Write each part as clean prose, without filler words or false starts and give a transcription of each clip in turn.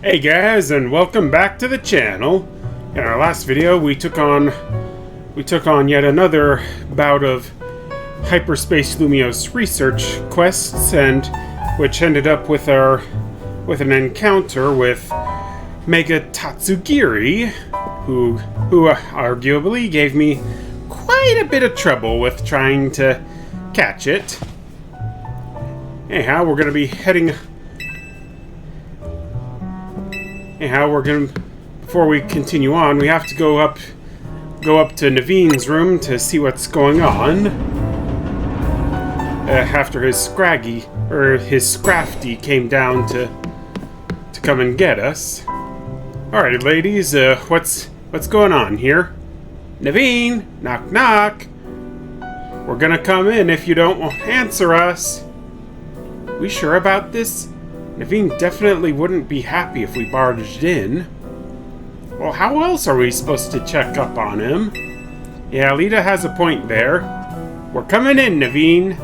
Hey guys, and welcome back to the channel. In our last video, we took on yet another bout of Hyperspace Lumios research quests, and which ended up with an encounter with Mega Tatsugiri, who arguably gave me quite a bit of trouble with trying to catch it. Anyhow, before we continue on, we have to go up to Naveen's room to see what's going on. After his Scrafty came down to come and get us. Alright, ladies, what's going on here? Naveen, knock knock. We're gonna come in if you don't answer us. We sure about this? Naveen definitely wouldn't be happy if we barged in. Well, how else are we supposed to check up on him? Yeah, Lita has a point there. We're coming in, Naveen.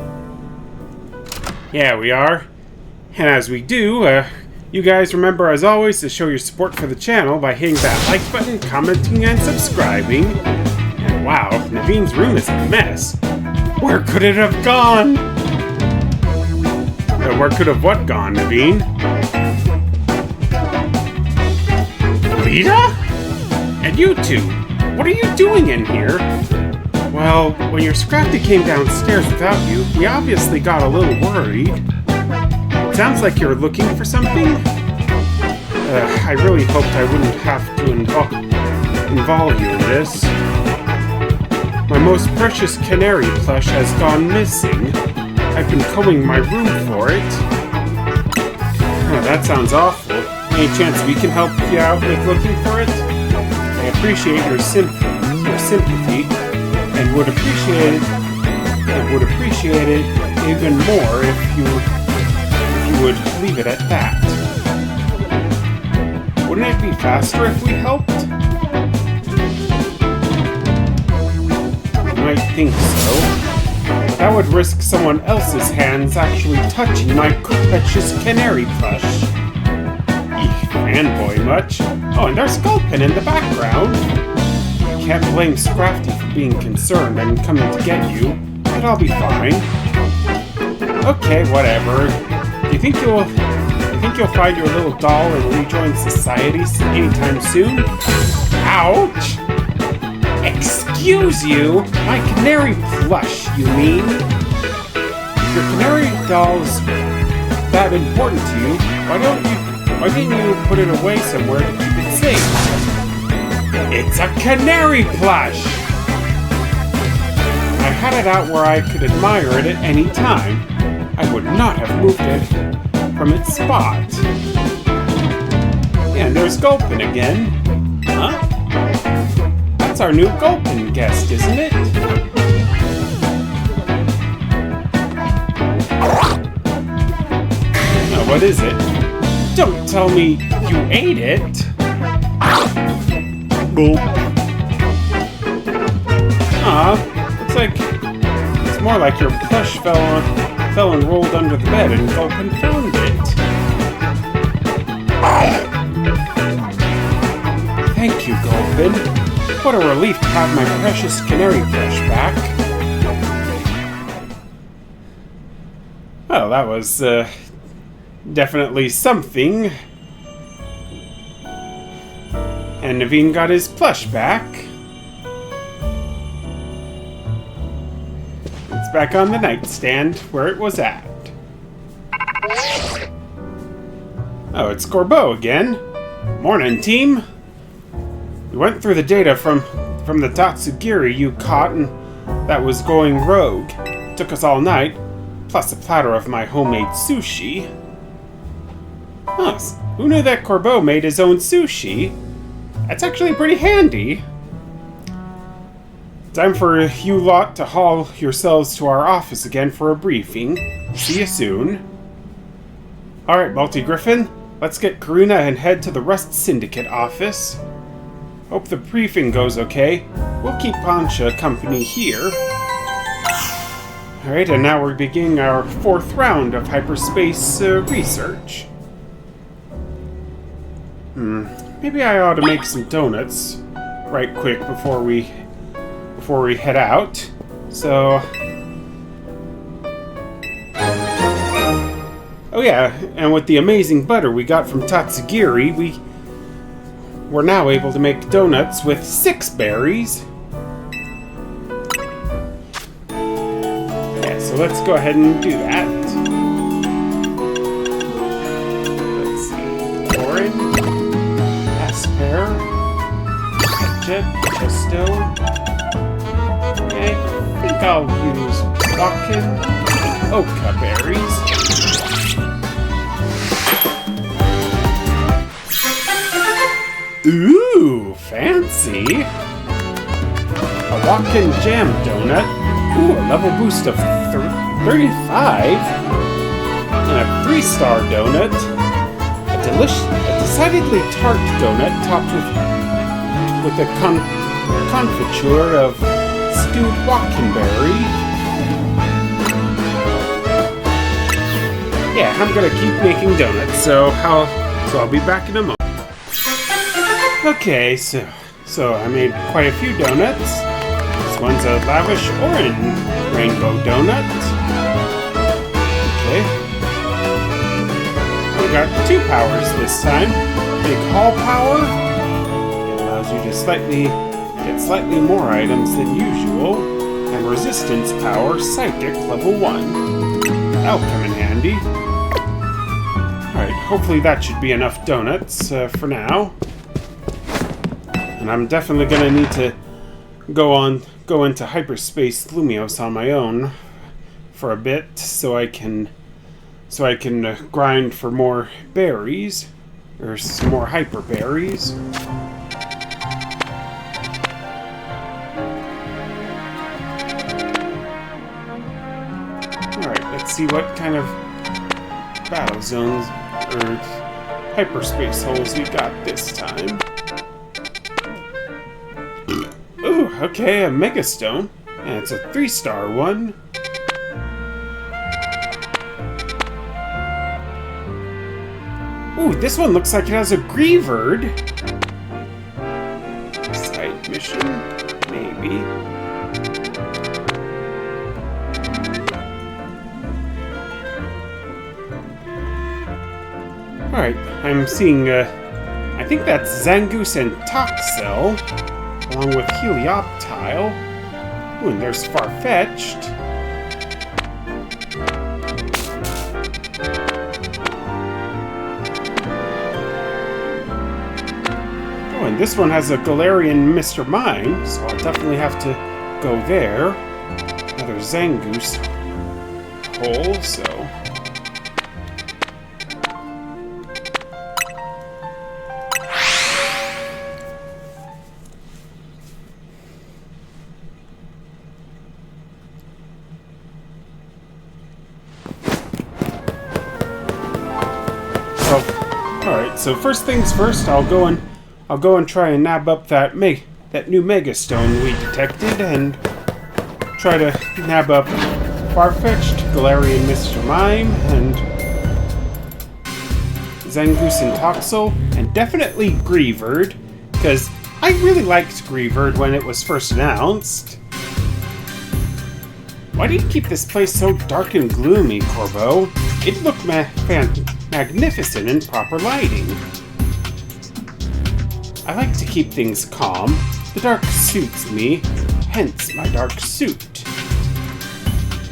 Yeah, we are. And as we do, you guys remember, as always, to show your support for the channel by hitting that like button, commenting, and subscribing. And wow, Naveen's room is a mess. Where could it have gone? Where could have what gone, Naveen? Lita? And you two, what are you doing in here? Well, when your Scrafty came downstairs without you, we obviously got a little worried. It sounds like you're looking for something? I really hoped I wouldn't have to involve you in this. My most precious canary plush has gone missing. I've been combing my room for it. Oh, that sounds awful. Any chance we can help you out with looking for it? I appreciate your sympathy, and would appreciate it even more if you would leave it at that. Wouldn't it be faster if we helped? I might think so. That would risk someone else's hands actually touching my precious canary plush. Eek, fanboy much. Oh, and there's Sculpin in the background. Can't blame Scrafty for being concerned and coming to get you, but I'll be fine. Okay, whatever. Do you think you'll find your little doll and rejoin society anytime soon? Ouch! Excuse you? My canary plush, you mean? If your canary doll's that important to you, why didn't you put it away somewhere to keep it safe? It's a canary plush! I had it out where I could admire it at any time. I would not have moved it from its spot. And there's Gulpin again. Huh? That's our new Gulpin guest, isn't it? Now, what is it? Don't tell me you ate it. Gulp. Looks like it's more like your plush fell and rolled under the bed and Gulpin found it. Thank you, Gulpin. What a relief to have my precious canary plush back. Well, that was definitely something. And Naveen got his plush back. It's back on the nightstand where it was at. Oh, it's Corbeau again. Morning, team. We went through the data from the Tatsugiri you caught and that was going rogue. It took us all night, plus a platter of my homemade sushi. Huh, who knew that Corbeau made his own sushi? That's actually pretty handy. Time for you lot to haul yourselves to our office again for a briefing. See you soon. Alright, Balti Griffin, let's get Karuna and head to the Rust Syndicate office. Hope the briefing goes okay. We'll keep Pancha company here. Alright, and now we're beginning our 4th round of hyperspace research. Maybe I ought to make some donuts right quick before we head out. So, oh yeah, and with the amazing butter we got from Tatsugiri, we're now able to make donuts with 6 berries. Yeah, so let's go ahead and do that. Let's see, orange, asper, ketchup, pesto. Okay, I think I'll use Wakin and Oka berries. Ooh, fancy! A Wakin jam donut. Ooh, a level boost of 35. And a 3-star donut. A decidedly tart donut topped with a confiture of stewed Wakin-berry. Yeah, I'm gonna keep making donuts, so I'll be back in a moment. Okay, so I made quite a few donuts. This one's a lavish orange rainbow donut. Okay. We got 2 powers this time. Big haul power. It allows you to get slightly more items than usual. And resistance power, psychic level 1. That'll come in handy. Alright, hopefully that should be enough donuts for now. And I'm definitely gonna need to go into hyperspace Lumios on my own for a bit, so I can grind for more berries, or some more hyper berries. All right, let's see what kind of battle zones or hyperspace holes we got this time. Ooh, okay, a Megastone. And it's a 3-star one. Ooh, this one looks like it has a Greavard. Side mission? Maybe. Alright, I'm seeing, I think that's Zangoose and Toxel, along with Helioptile. Ooh, and there's Farfetch'd. Oh, and this one has a Galarian Mr. Mime, so I'll definitely have to go there. Another Zangoose hole, so... Alright, so first things first, I'll go and try and nab up that new Megastone we detected, and try to nab up Farfetch'd, Galarian Mr. Mime, and Zangoose and Toxel, and definitely Greavard, because I really liked Greavard when it was first announced. Why do you keep this place so dark and gloomy, Corbo? It looked magnificent in proper lighting. I like to keep things calm. The dark suits me, hence my dark suit.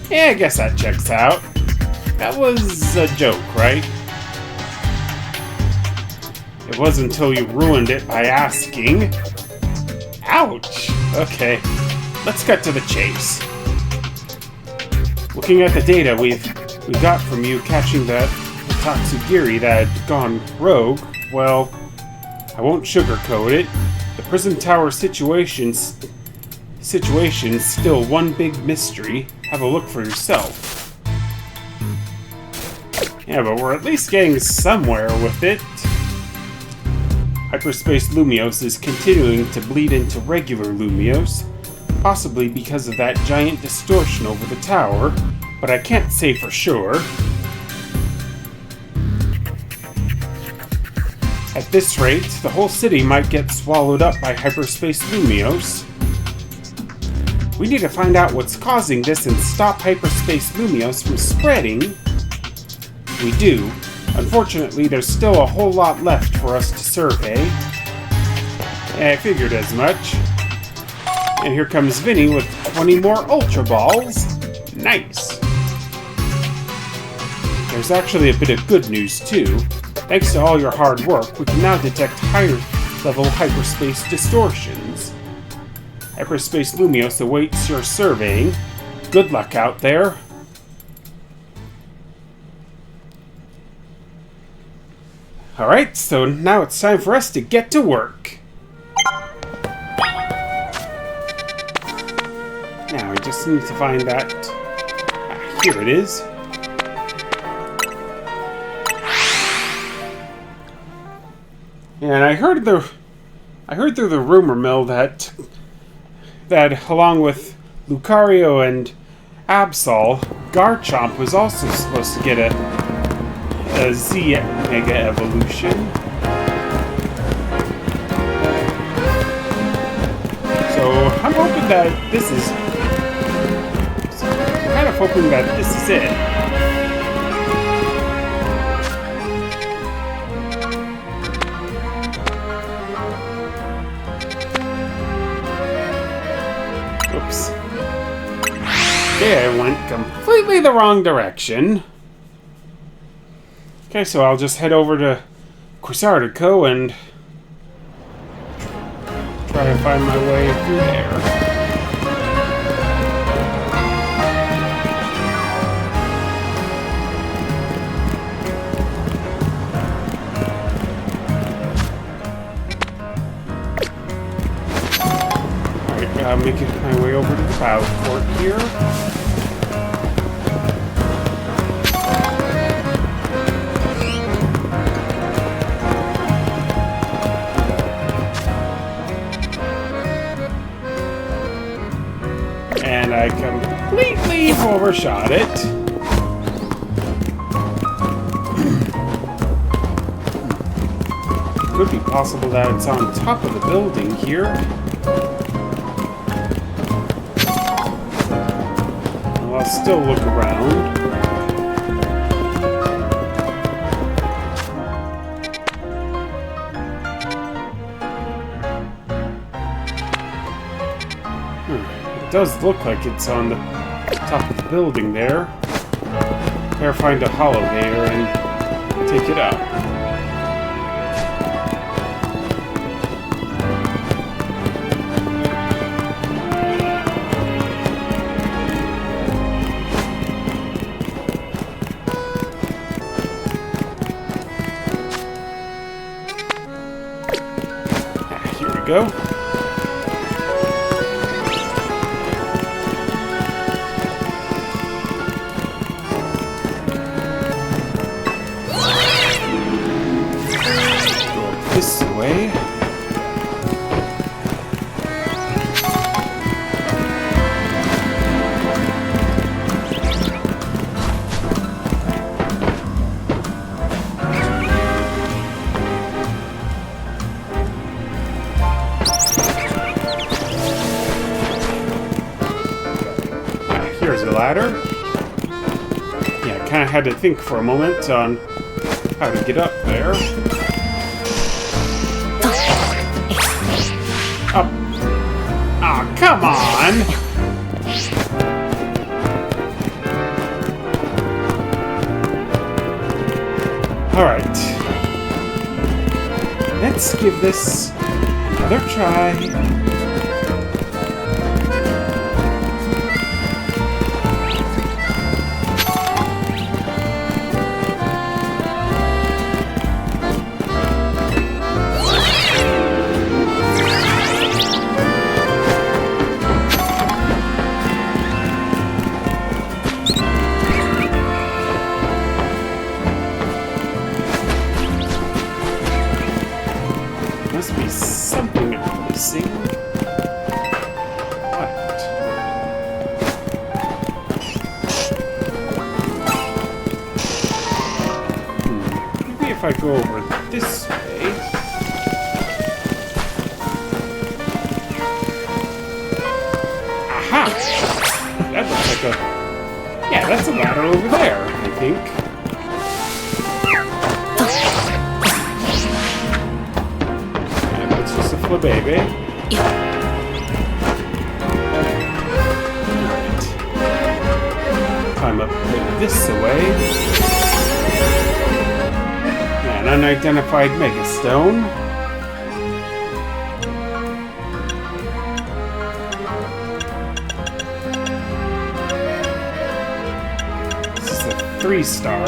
Yeah, I guess that checks out. That was a joke, right? It wasn't until you ruined it by asking. Ouch! Okay, let's get to the chase. Looking at the data we got from you catching the Tatsugiri that had gone rogue, well, I won't sugarcoat it. The prison tower situation's still one big mystery. Have a look for yourself. Yeah, but we're at least getting somewhere with it. Hyperspace Lumios is continuing to bleed into regular Lumios, possibly because of that giant distortion over the tower, but I can't say for sure. At this rate, the whole city might get swallowed up by hyperspace Lumios. We need to find out what's causing this and stop hyperspace Lumios from spreading. We do. Unfortunately, there's still a whole lot left for us to survey. I figured as much. And here comes Vinny with 20 more Ultra Balls. Nice! There's actually a bit of good news, too. Thanks to all your hard work, we can now detect higher-level hyperspace distortions. Hyperspace Lumios awaits your surveying. Good luck out there. Alright, so now it's time for us to get to work. Now, I just need to find that... here it is. And I heard through the rumor mill that along with Lucario and Absol, Garchomp was also supposed to get a Z Mega Evolution. So I'm hoping that this is... I'm kind of hoping that this is it. Oops. Okay, I went completely the wrong direction. Okay, so I'll just head over to Quasartico and try to find my way through there. Alright, making my way over to the Cloud Court here. And I completely overshot it. It could be possible that it's on top of the building here. Well, I'll still look around. It does look like it's on the top of the building there. Better find a hollow there and take it out. Here we go. This way. Here's a ladder. Yeah, I kind of had to think for a moment on how to get up there. Up. Ah, come on! Alright. Let's give this another try. Must be something I'm missing. What? Maybe if I go over this way. That looks like a... Yeah, that's a ladder over there, I think. And that's just a flabebe. Alright. Climb up this away. An unidentified megastone. This is a 3-star.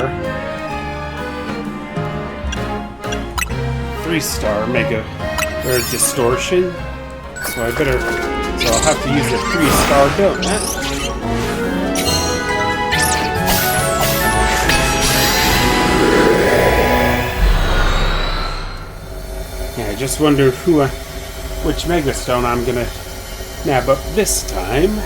3-star mega or distortion. So I'll have to use a 3-star donut. I just wonder which megastone I'm gonna nab up this time.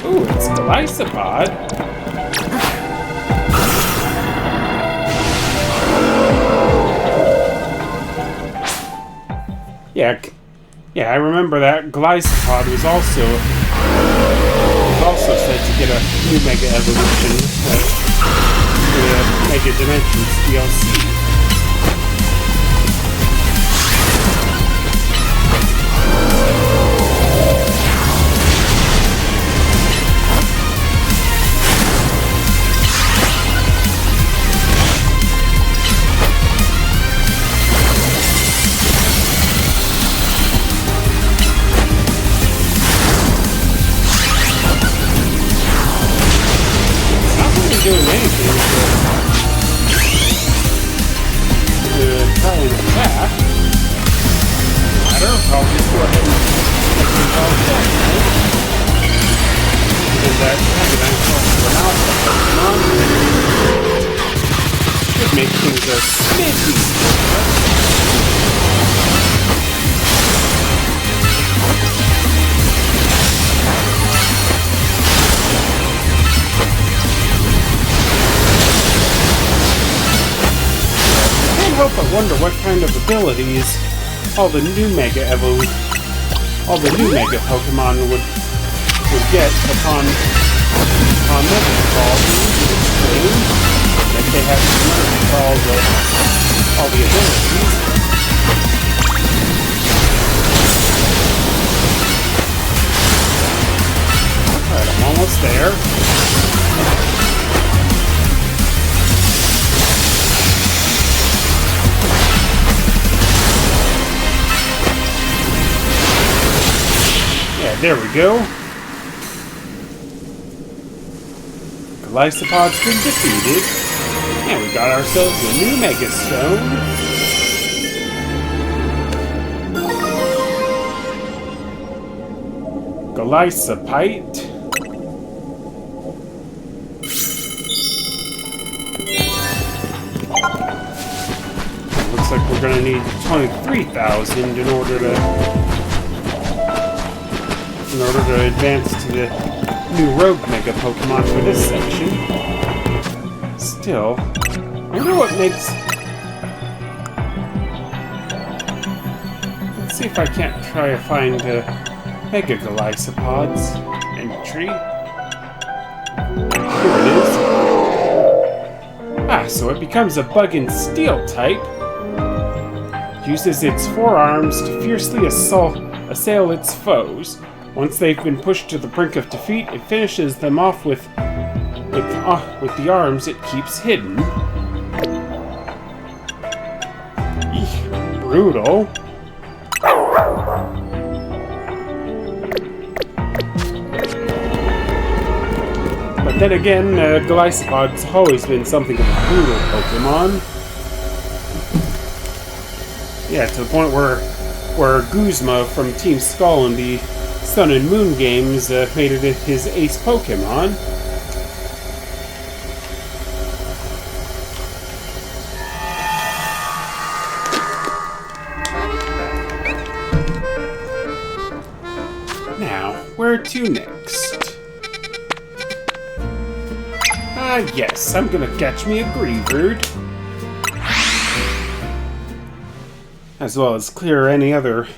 Ooh, it's Glycopod. Yeah, I remember that Glycopod was also said to get a new Mega Evolution for the Mega Dimensions DLC. Doing anything to try and attack. I don't know, I'll just go ahead and make these all attack, right? And that Pokemon should make things a smidge easier. I wonder what kind of abilities all the new Mega Pokemon would get upon Mega Evolve. If they have to learn all the abilities. Alright, I'm almost there. There we go. Glycopod's been defeated. And we got ourselves a new Megastone. Glycopite. Looks like we're gonna need 23,000 in order to advance to the new Rogue Mega Pokemon for this section. Still, I wonder what makes... Let's see if I can't try to find Mega Glycopod's entry. Here it is. Ah, so it becomes a Bug and Steel type. Uses its forearms to fiercely assail its foes. Once they've been pushed to the brink of defeat, it finishes them off with the arms it keeps hidden. Eek, brutal. But then again, Glycopod's always been something of a brutal Pokemon. Yeah, to the point where Guzma from Team Skull in the Sun and Moon games made it his ace Pokemon. Now, where to next? Yes, I'm gonna catch me a Greavard. As well as clear any other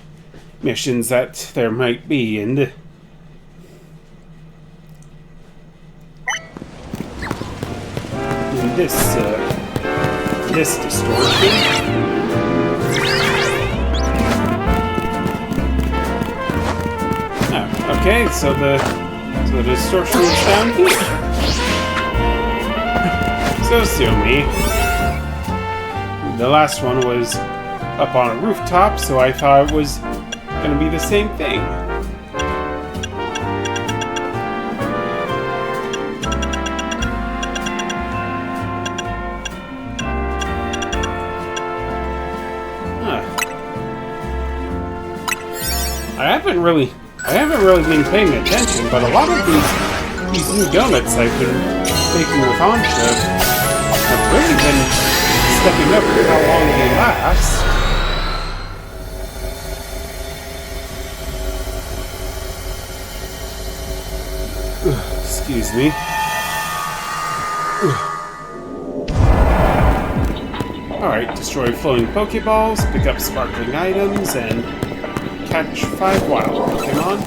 missions that there might be in this distortion. Oh, okay, so the distortion is down here. So sue me. The last one was up on a rooftop, so I thought it was gonna be the same thing. I haven't really been paying attention, but a lot of these new donuts I've been making with Anja have really been stepping up for how long they last. Excuse me. Alright, destroy floating Pokeballs, pick up sparkling items, and catch 5 wild Pokemon.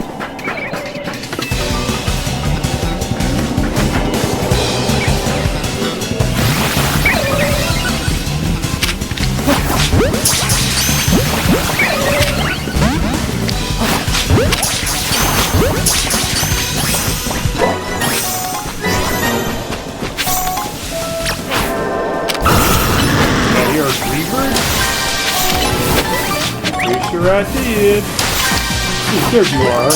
Sure I did. There you are.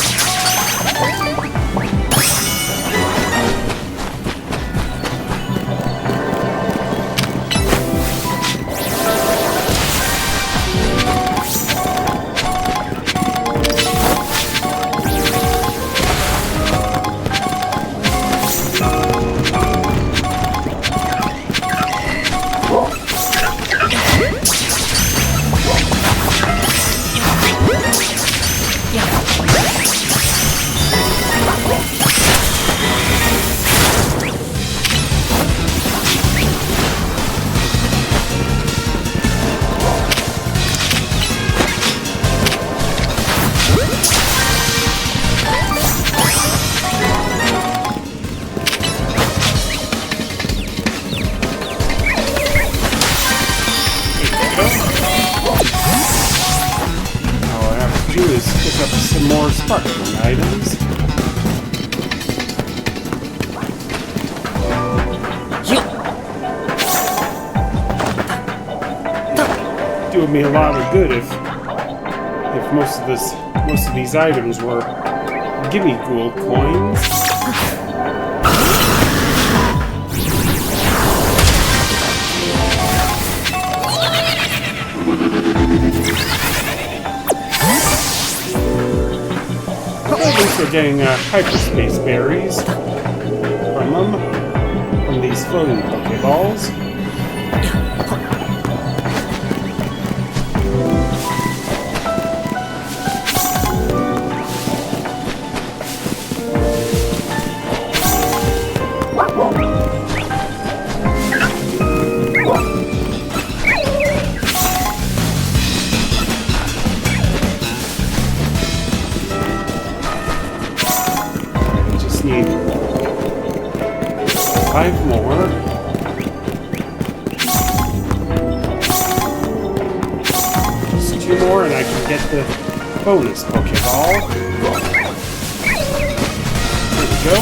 Some more sparkling items. Doing me a lot of good if most of these items were gimme ghoul coins. We're getting hyperspace berries from these floating Pokeballs. Need 5 more. Just 2 more and I can get the bonus Pokeball. There we go.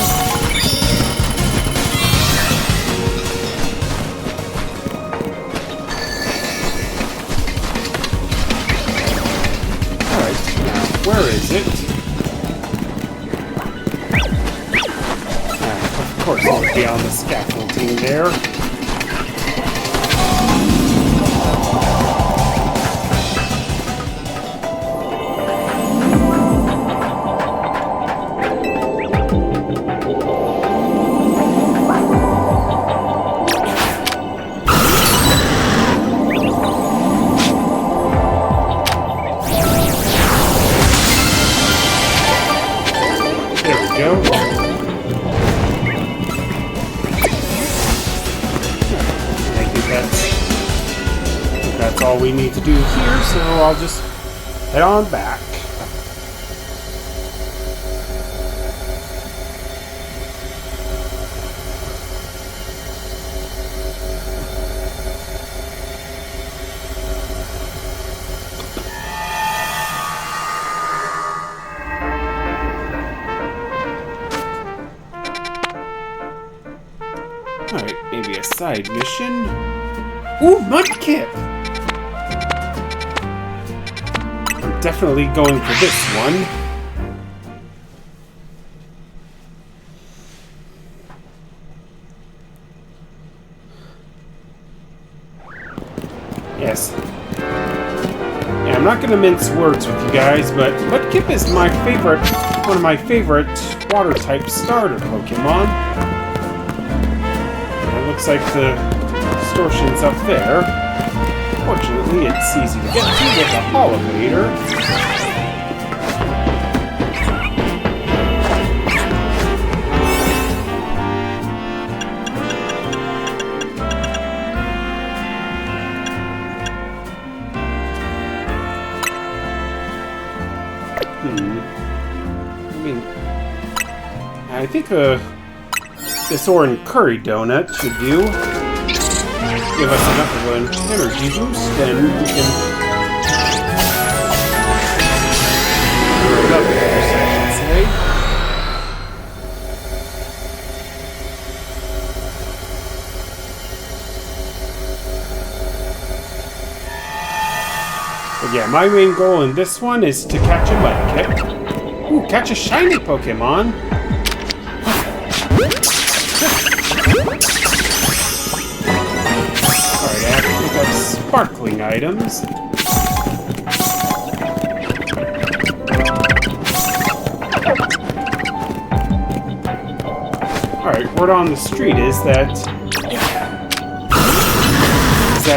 Alright, now where is it? Of course, it would be on the scaffolding there. There we go. that's all we need to do here, so I'll just head on back. Alright, maybe a side mission. Ooh, Mudkip! I'm definitely going for this one. Yes. Yeah, I'm not gonna mince words with you guys, but Mudkip is my favorite, one of my favorite water-type starter Pokemon. Looks like the distortion's up there. Fortunately, it's easy to get to with a Holovator. I think this orange curry donut should do. Give us enough of an energy boost, and we can it up, I should say. But yeah, my main goal in this one is to catch a Mudkip. Ooh, catch a shiny Pokemon. Alright, I have to pick up sparkling items. Alright, word on the street is that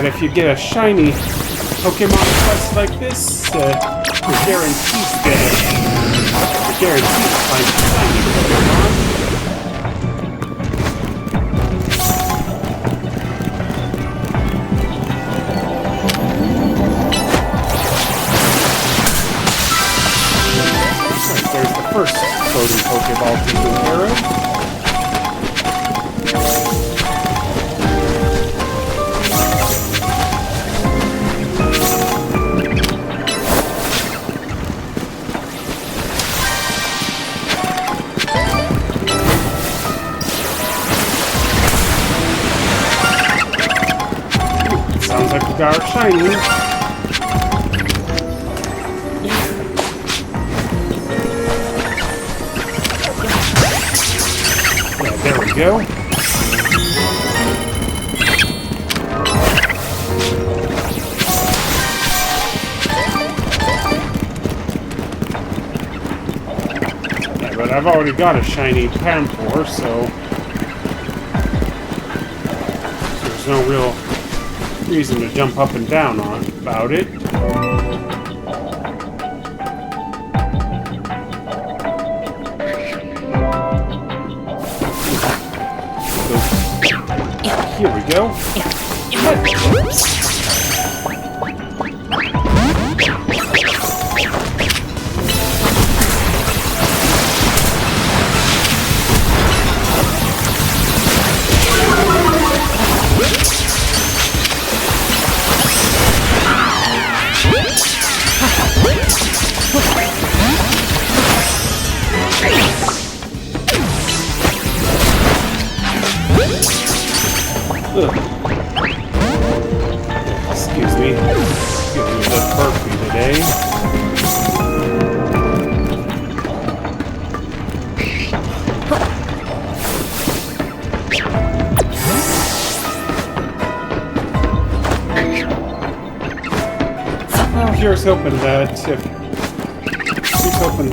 if you get a shiny Pokemon quest like this, you're guaranteed to get it. You're guaranteed to find a shiny Pokemon. First floating Pokeball taken care of. Sounds like we got our shiny. There we go. Yeah, but I've already got a shiny Pampor, so there's no real reason to jump up and down on about it. Here we go. Excuse me. Feeling a bit burpy today. Well, here's hoping that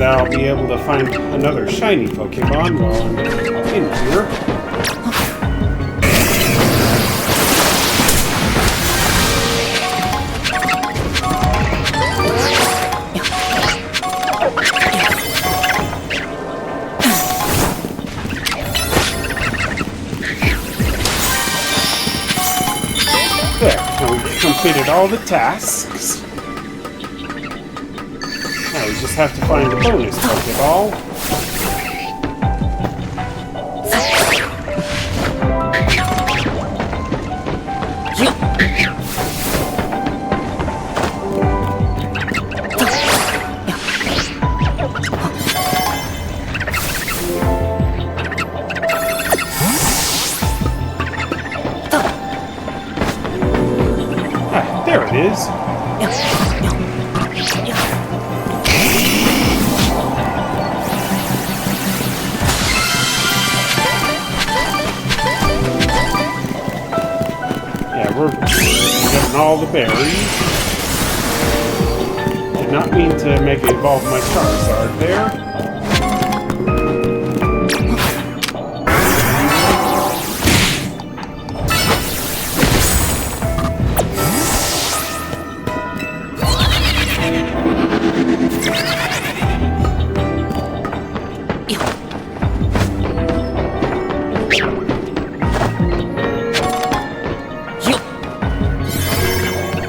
I'll be able to find another shiny Pokemon while I'm in here. There, now we can come completed all the tasks. Now we just have to find the bonus Pokeball. There it is. Yeah, we're getting all the berries. Did not mean to Mega Evolve my Charizard there.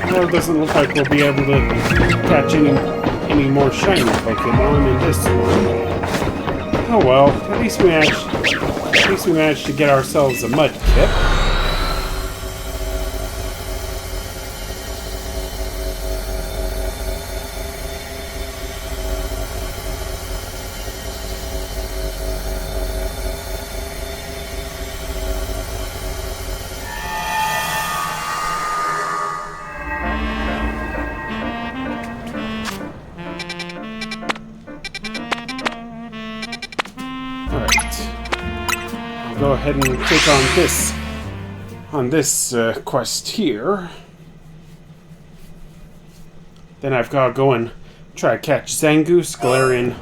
Well, it doesn't look like we'll be able to catch any more shiny Pokemon in this one. Oh well, at least we managed to get ourselves a Mudkip. Go ahead and take on this quest here. Then I've got to go and try to catch Zangoose, Galarian,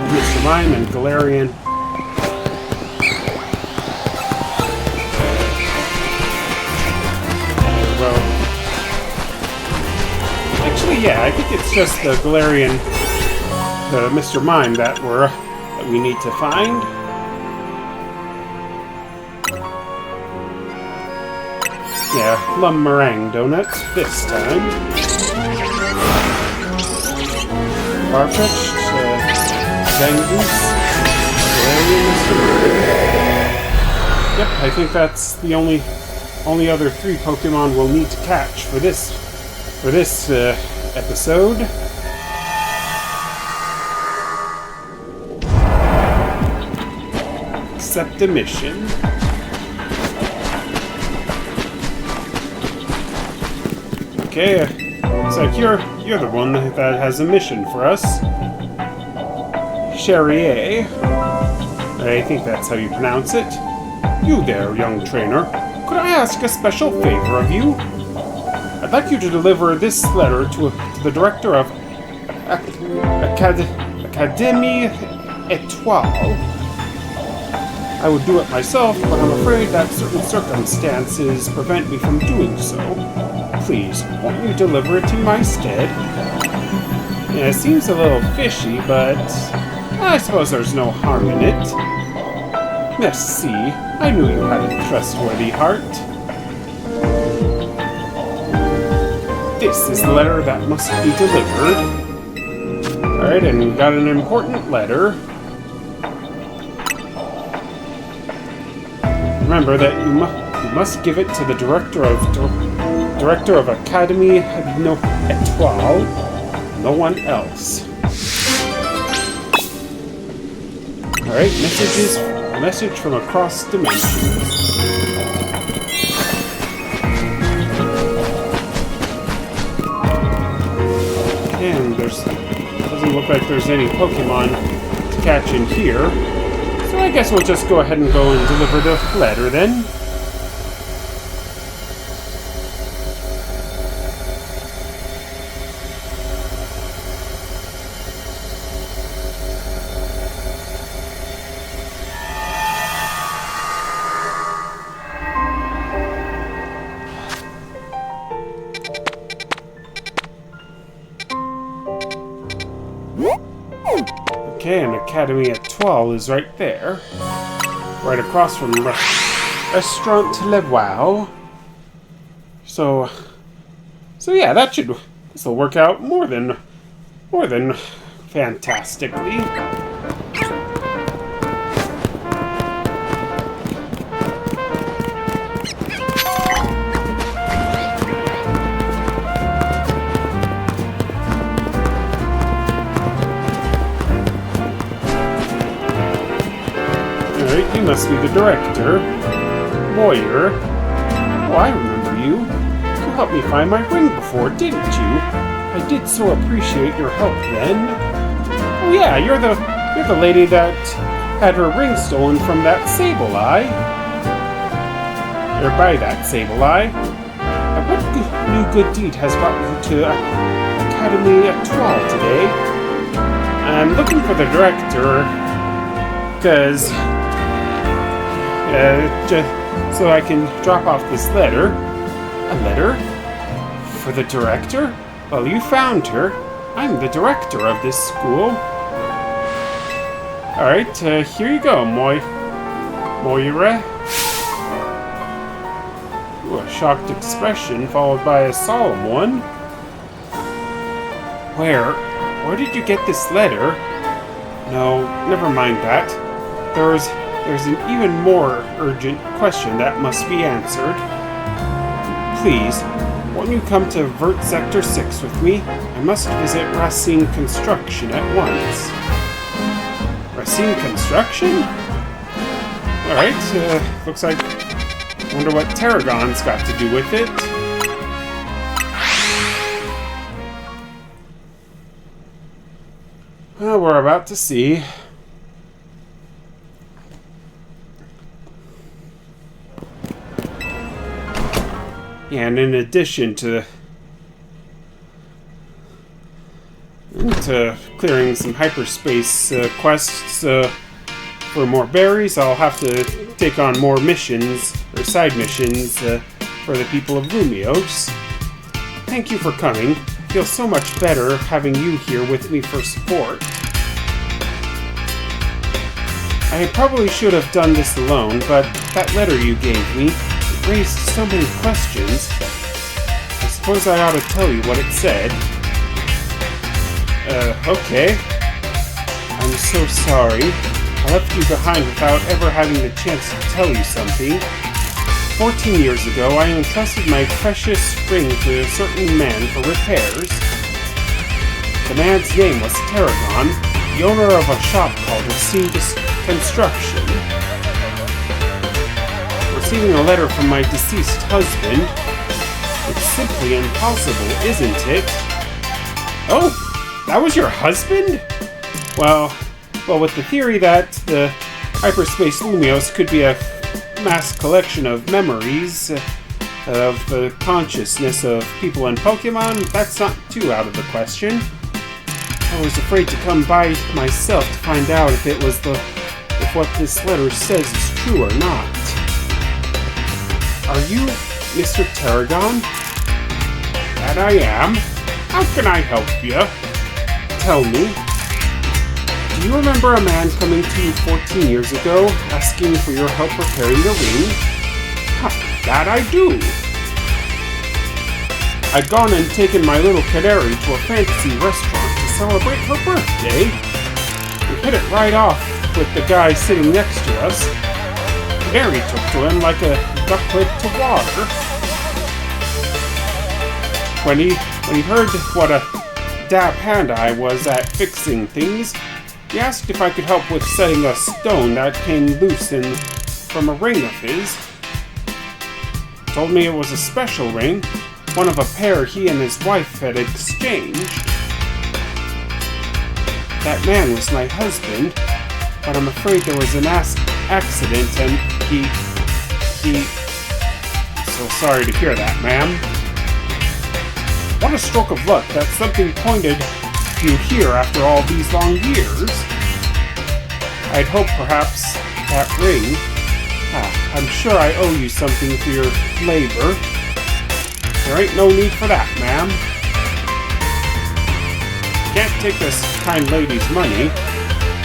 Mr. Mime, and Galarian. Well, actually, yeah, I think it's just the Galarian, Mr. Mime that we need to find. Yeah, plum meringue donut this time. Farfetch'd, Zangoose, Galarian, Mr. Yep, I think that's the only other 3 Pokemon we'll need to catch for this episode. Accept the mission. Okay, looks like you're the one that has a mission for us. Charrier. I think that's how you pronounce it. You there, young trainer. Could I ask a special favor of you? I'd like you to deliver this letter to the director of Académie Étoile. I would do it myself, but I'm afraid that certain circumstances prevent me from doing so. Please, won't you deliver it in my stead? Yeah, it seems a little fishy, but I suppose there's no harm in it. Merci, I knew you had a trustworthy heart. This is the letter that must be delivered. Alright, and we got an important letter. Remember that you must give it to the director of Académie Étoile, no one else. Alright, message from across dimensions. And doesn't look like there's any Pokemon to catch in here. So I guess we'll just go ahead and go and deliver the letter then. Okay, and Académie Étoile is right there. Right across from Restaurant Le Wow. So yeah, this will work out more than fantastically. Alright, you must be the director. Lawyer. Oh, I remember you. You helped me find my ring before, didn't you? I did so appreciate your help then. Oh yeah, you're the lady that had her ring stolen from that Sableye. Or by that Sableye. What new good deed has brought you to Academy Etoile today? I'm looking for the director, because just so I can drop off this letter. A letter? For the director? Well, you found her. I'm the director of this school. Alright, here you go, Moira. Ooh, a shocked expression followed by a solemn one. Where did you get this letter? No, never mind that. There's an even more urgent question that must be answered. Please, won't you come to Vert Sector 6 with me? I must visit Racine Construction at once. Racine Construction? Alright, looks like... wonder what Tarragon's got to do with it. Well, we're about to see. And in addition to clearing some hyperspace quests for more berries, I'll have to take on more missions, or side missions, for the people of Lumios. Thank you for coming. I feel so much better having you here with me for support. I probably should have done this alone, but that letter you gave me raised so many questions. I suppose I ought to tell you what it said. Okay. I'm so sorry. I left you behind without ever having the chance to tell you something. 14 years ago, I entrusted my precious ring to a certain man for repairs. The man's name was Tarragon, the owner of a shop called Racine Construction. Receiving a letter from my deceased husband. It's simply impossible, isn't it? Oh, that was your husband? Well, with the theory that the hyperspace Lumios could be a mass collection of memories of the consciousness of people and Pokemon, that's not too out of the question. I was afraid to come by myself to find out if what this letter says is true or not. Are you Mr. Tarragon? That I am. How can I help you? Tell me. Do you remember a man coming to you 14 years ago, asking for your help repairing the ring? That I do. I'd gone and taken my little canary to a fancy restaurant to celebrate her birthday. We hit it right off with the guy sitting next to us. Canary took to him like a ducklet to water. When he heard what a dab hand I was at fixing things, he asked if I could help with setting a stone that came loose from a ring of his. Told me it was a special ring, one of a pair he and his wife had exchanged. That man was my husband, but I'm afraid there was an accident and he... So sorry to hear that, ma'am. What a stroke of luck that something pointed you here after all these long years. I'd hoped perhaps that ring... I'm sure I owe you something for your labor. There ain't no need for that, ma'am. Can't take this kind lady's money,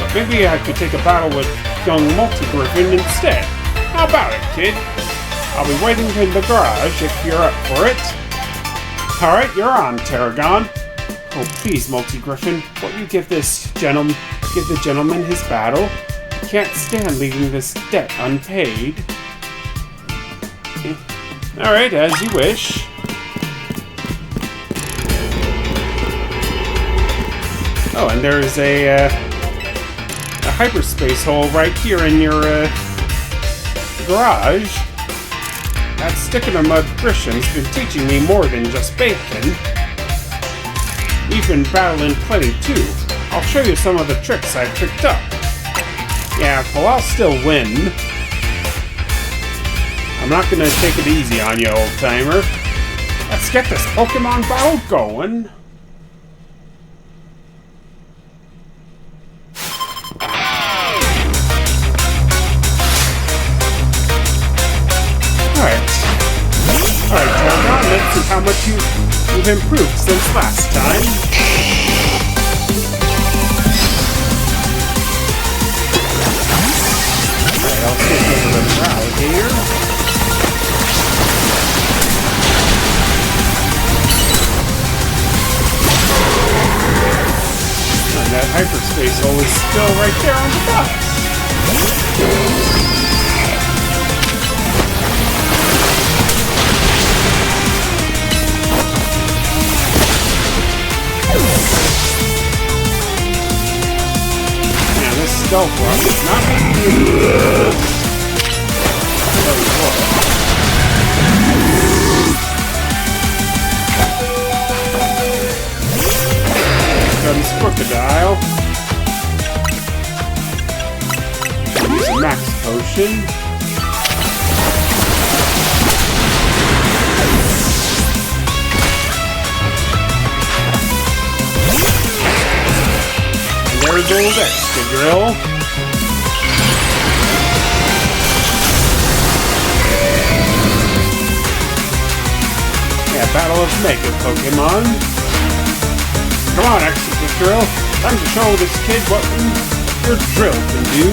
but maybe I could take a battle with young Multigriffin instead. How about it, kid? I'll be waiting in the garage if you're up for it. Alright, you're on, Tarragon. Oh, please, Multi-Griffin, won't you give the gentleman his battle? I can't stand leaving this debt unpaid. Alright, as you wish. Oh, and there's a hyperspace hole right here in your garage. That stick-in-the-mud Christian's been teaching me more than just bacon. We've been battling plenty too. I'll show you some of the tricks I've picked up. Yeah, well, I'll still win. I'm not gonna take it easy on you, old-timer. Let's get this Pokemon battle going. Alright, Tarragon, let's see how much you've improved since last time. Alright, I'll switch over to Rouge here. And that hyperspace hole is still right there on the bus. Stealth run is not making you comes Crocodile. Use a max potion. There's old Excadrill. Yeah, battle of Mega Pokemon. Come on, Excadrill. Time to show this kid what your drill can do.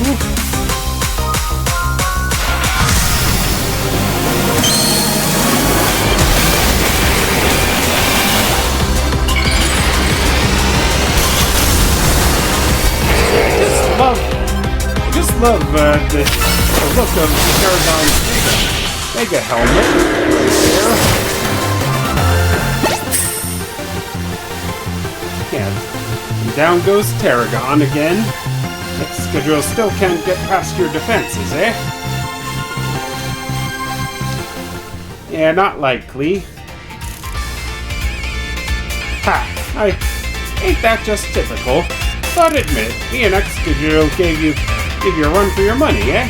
I just love the look of Tarragon's Mega helmet right there. Yeah, and down goes Tarragon again. Excadrill still can't get past your defenses, eh? Yeah, not likely. Ha! Ain't that just typical? But admit, me and Excadrill gave you a run for your money, eh?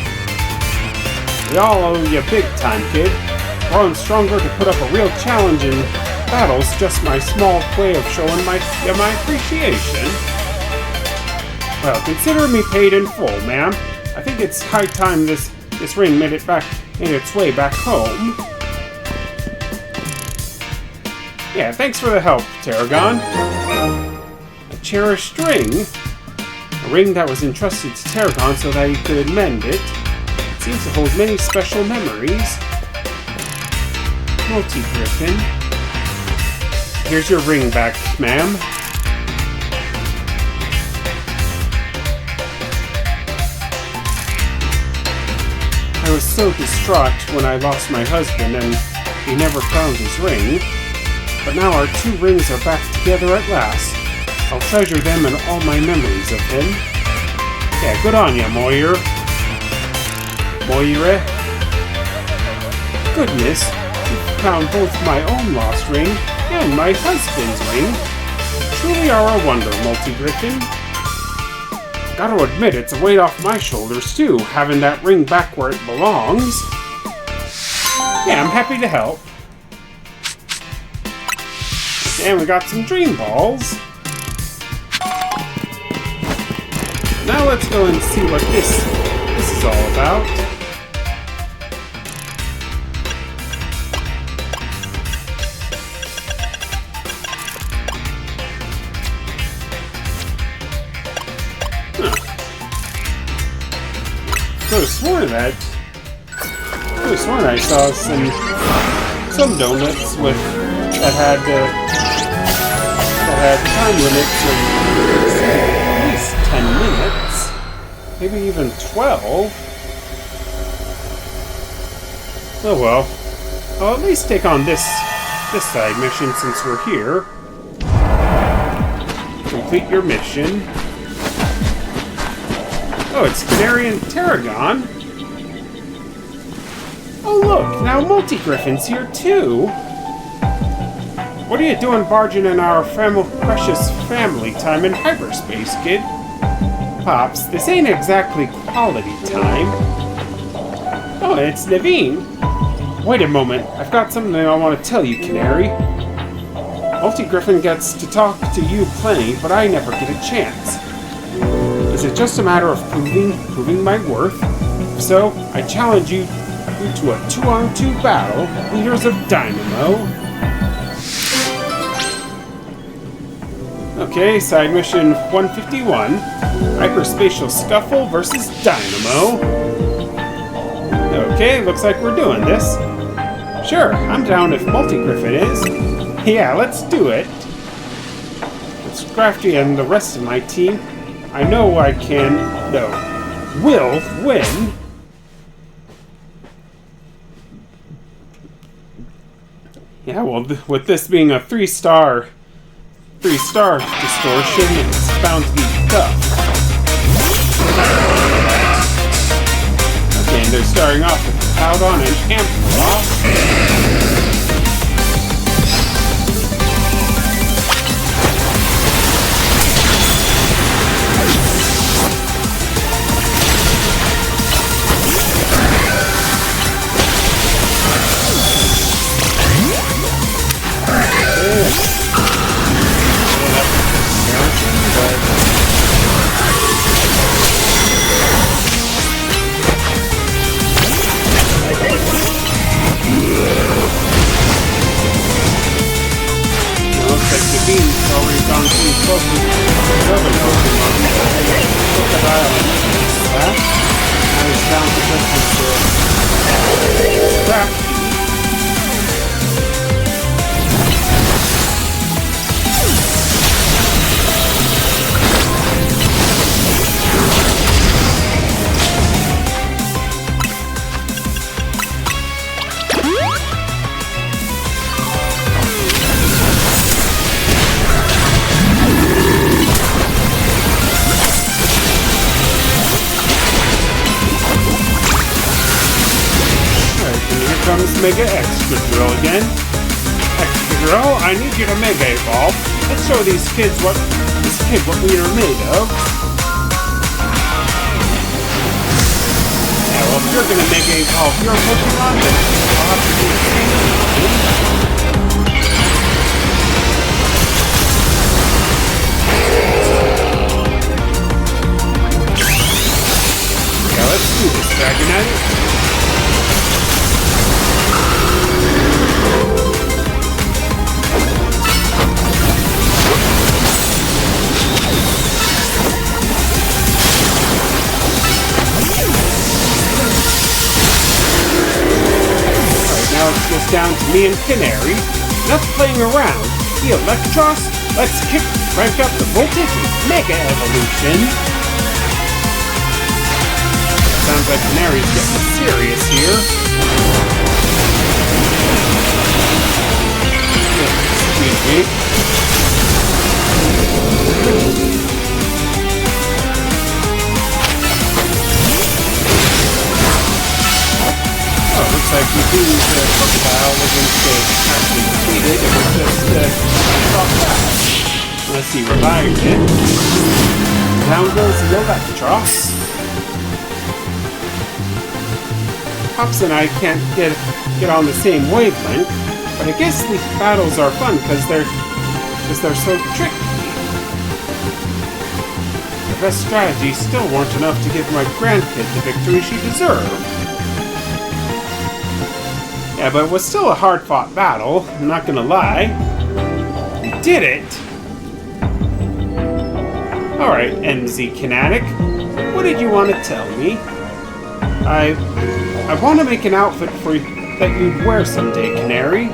We all owe you big time, kid. Growing stronger to put up a real challenge in battle's just my small way of showing my appreciation. Well, consider me paid in full, ma'am. I think it's high time this ring made its way back home. Yeah, thanks for the help, Tarragon. A cherished ring? A ring that was entrusted to Tarragon so that he could mend it. It seems to hold many special memories. Multi-Griffin. Here's your ring back, ma'am. I was so distraught when I lost my husband and he never found his ring. But now our two rings are back together at last. I'll treasure them and all my memories of him. Yeah, good on ya, Moira. Goodness, you found both my own lost ring and my husband's ring. Truly are a wonder, Multi-Griffin. Gotta admit, it's a weight off my shoulders, too, having that ring back where it belongs. Yeah, I'm happy to help. And we got some Dream Balls. Now let's go and see what this is all about. Could have sworn that I was sworn I saw some donuts with that had time limits of at least 10 minutes, maybe even 12. Oh well. I'll at least take on this side mission since we're here. Complete your mission. Oh, it's Canary and Tarragon. Oh look, now Multi-Griffin's here too. What are you doing barging in our precious family time in hyperspace, kid? Pops, this ain't exactly quality time. Oh, it's Naveen. Wait a moment, I've got something I want to tell you, Canary. Multi-Griffin gets to talk to you plenty, but I never get a chance. Is it just a matter of proving my worth? If so, I challenge you to a 2-on-2 battle, leaders of Dynamo. Okay, side mission 151, Hyperspatial Scuffle versus Dynamo. Okay, looks like we're doing this. Sure, I'm down if Multi-Griffin is. Yeah, let's do it. With Scrafty and the rest of my team, I know I can, no, will win. Yeah, well, with this being a 3-star distortion, it's bound to be tough. Okay, and they're starting off with Powdon and Ampharos. Mega Extra Drill again. Extra Drill, I need you to Mega Evolve. Let's show these kids what we are made of. Yeah, well, if you're gonna Mega Evolve your Pokemon, then I'll have to do the same. Yeah, let's do this, Dragonite. It's just down to me and Canary. Enough playing around. The Electros, let's crank up the voltage with Mega Evolution. Sounds like Canary's getting serious here. Excuse me. Looks like we do the crocodile wasn't actually completed, it was just dropped out. Let's see, revived it. Down goes the Electros. Pops and I can't get on the same wavelength, but I guess these battles are fun because they're so tricky. The best strategies still weren't enough to give my grandkid the victory she deserved. Yeah, but it was still a hard-fought battle, I'm not gonna lie. We did it! Alright, MZ Kinetic, what did you want to tell me? I want to make an outfit for you that you'd wear someday, Canary.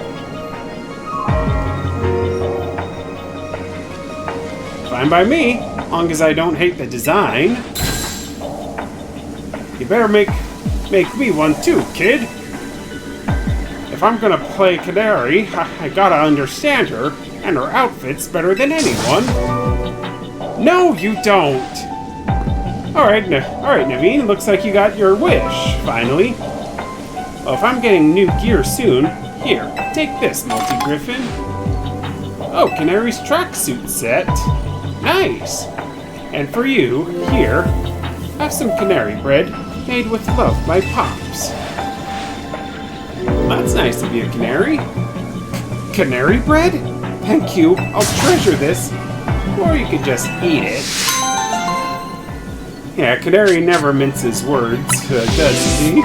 Fine by me, as long as I don't hate the design. You better make me one too, kid. If I'm gonna play Canary, I gotta understand her and her outfits better than anyone. No, you don't. Alright, Naveen, looks like you got your wish, finally. Well, if I'm getting new gear soon, here, take this, Multi-Griffin. Oh, Canary's tracksuit set. Nice. And for you, here, have some canary bread made with love by Pops. That's nice to be a canary. Canary bread? Thank you. I'll treasure this. Or you could just eat it. Yeah, Canary never minces words, does he?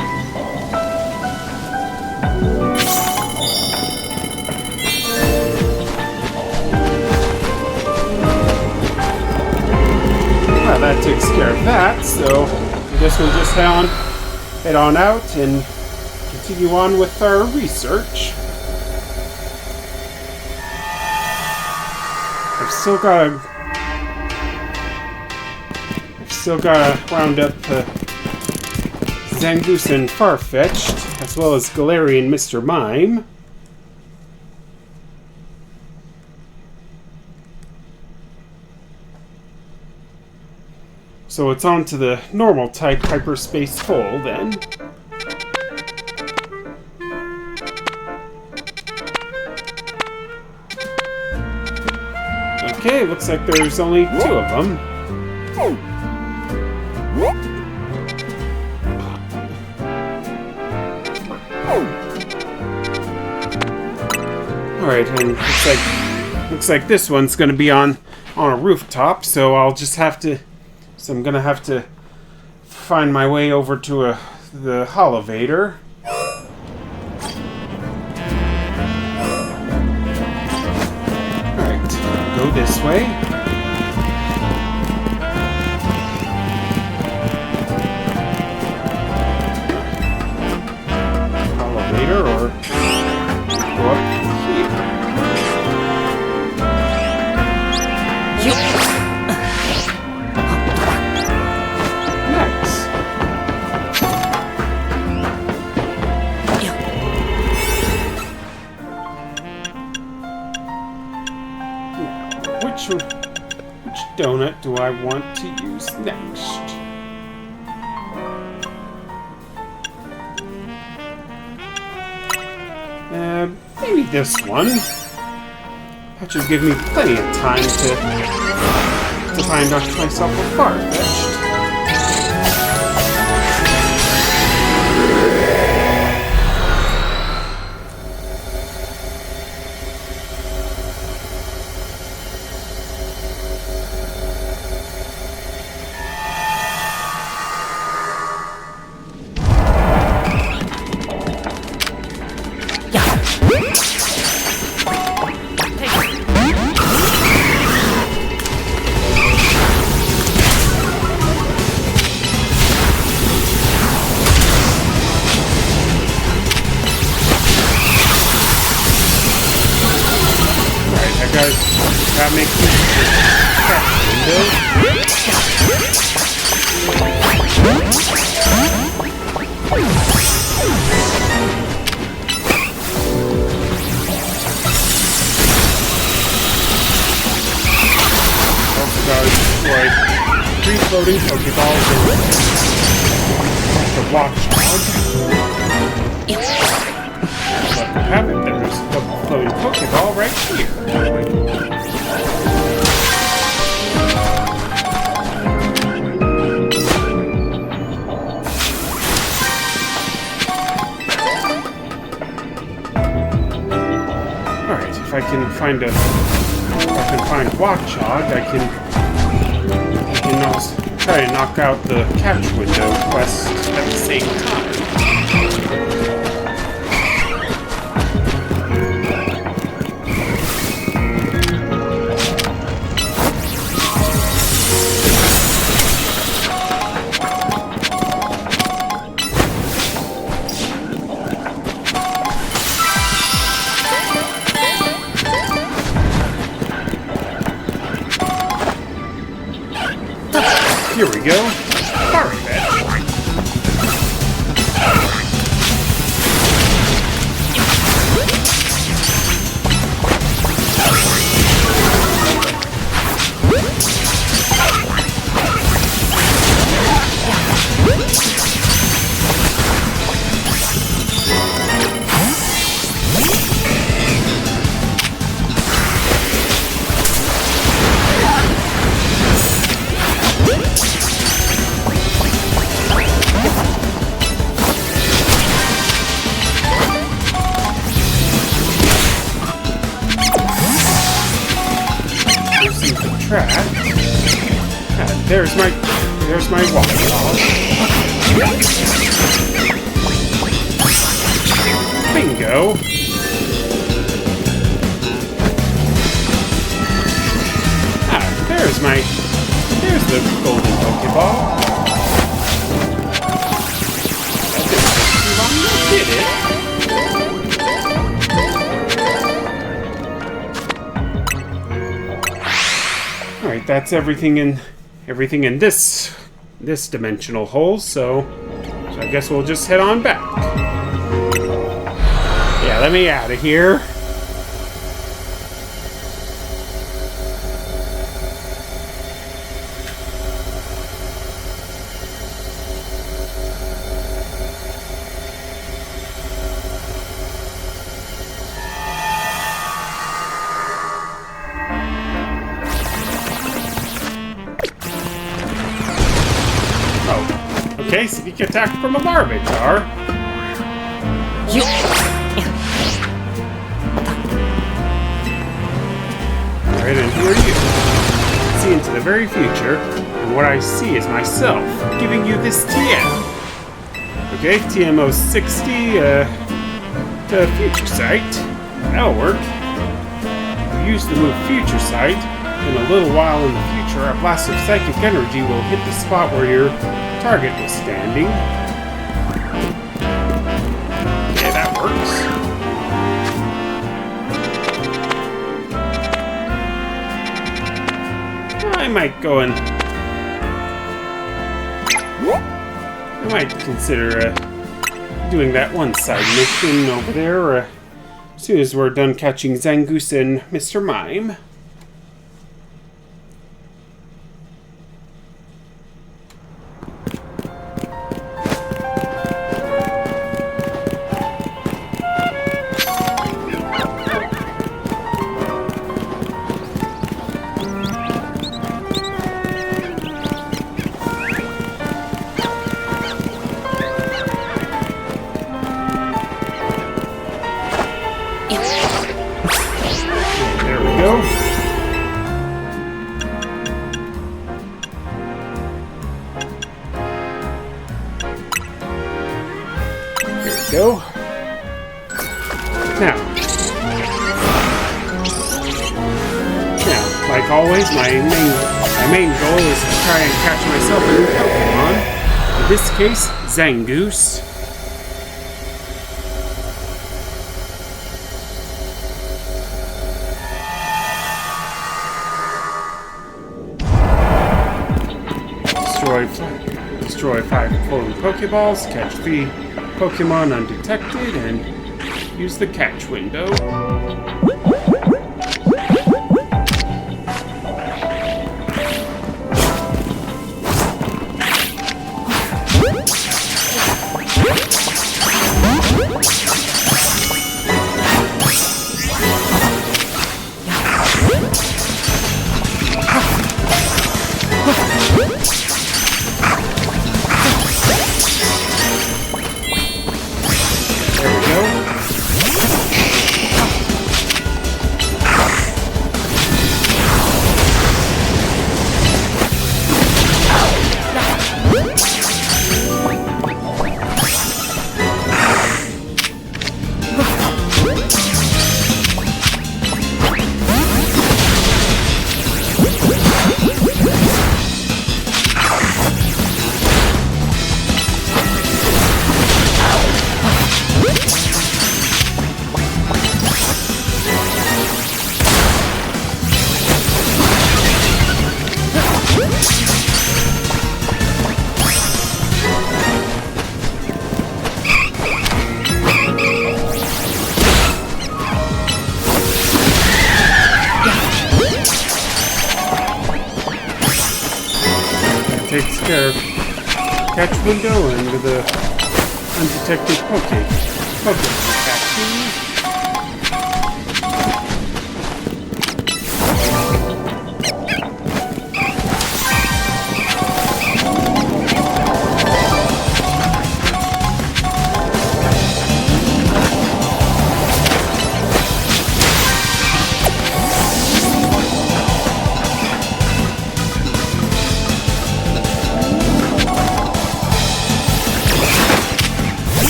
Well, that takes care of that, so I guess we'll just head on out and continue on with our research. I've still gotta round up Zangoose and Farfetch'd, as well as Galarian and Mr. Mime. So it's on to the normal type hyperspace hole then. Okay, looks like there's only 2 of them. Alright, and looks like this one's gonna be on a rooftop, so I'm gonna have to find my way over to the Holovator. Alright, go this way. Holovator, or go up here. Nice. Which donut do I want to use next? Maybe this one. That should give me plenty of time to find myself a Farfetch'd. That makes me also got destroyed 3 floating Pokeballs and the Watchdog. But we have it, there's a floating Pokeball right here. If I can find Watchog, I can also try and knock out the catch window quest at the same time. Here we go. Perfect. Track. And there's my water ball. Bingo. There's the golden Pokeball. That didn't take too long, did it? Alright, that's everything in this dimensional hole, so I guess we'll just head on back. Yeah, let me out of here. Okay, sneak attack from a Larvitar. Alright, and who are you? See into the very future, and what I see is myself giving you this TM. Okay, TMO 60 to Future Sight. That'll work. If you use the move Future Sight, in a little while in the future, a blast of psychic energy will hit the spot where your target was standing. Okay, that works. I might go and... I might consider doing that one side mission over there as soon as we're done catching Zangoose and Mr. Mime. Go. Now, like always, my main goal is to try and catch myself a new Pokemon. In this case, Zangoose. Destroy 5 floating Pokeballs, catch 3 Pokemon undetected, and use the catch window. takes care of catch window and the undetected Pokemon catching.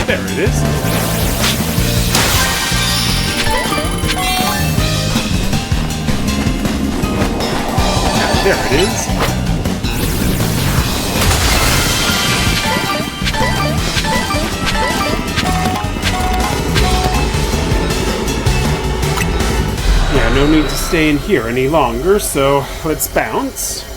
There it is. There it is. Yeah, no need to stay in here any longer, so let's bounce.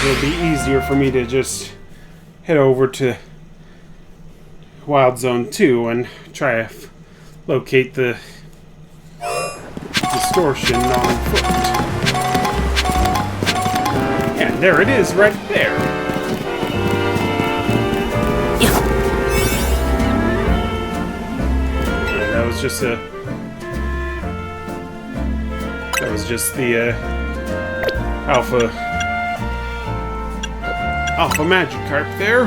It'll be easier for me to just head over to Wild Zone 2 and try to locate the distortion on foot. And there it is, right there. And that was just the Alpha Magikarp there.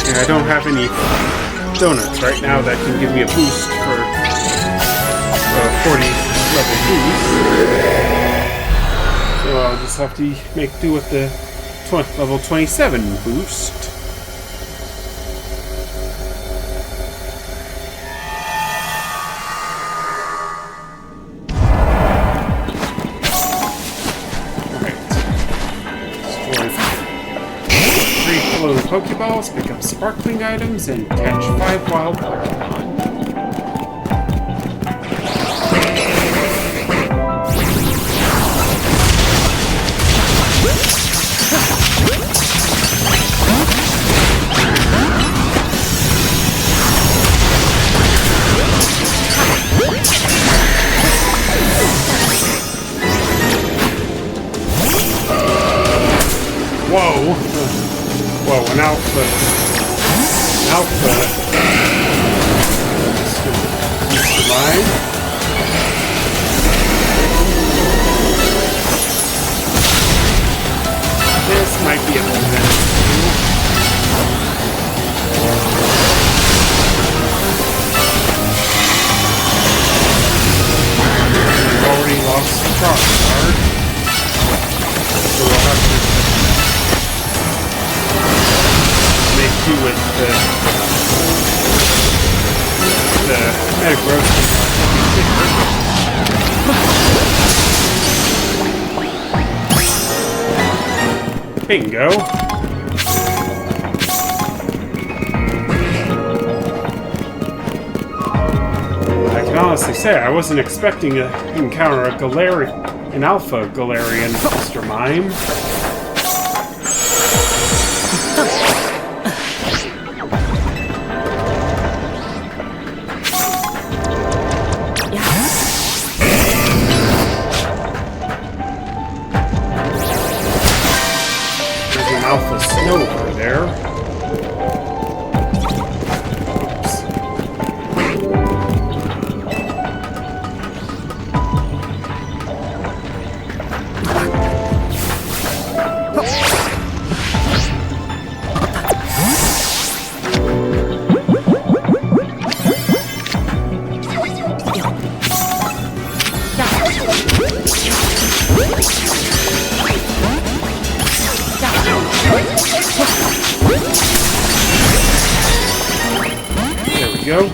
And I don't have any donuts right now that can give me a boost for a 40 level boost. So I'll just have to make do with the level 27 boost. Pokeballs, pick up sparkling items, and catch 5 wild Pokemon. Whoa! Whoa, an alpha. Mr. Mime. This might be a little bit. We've already lost the Charizard. So we'll have to make do with the Metagross. Bingo. I can honestly say I wasn't expecting to encounter an Alpha Galarian, Mr. Mime. Alpha Snow over there. Oops. go.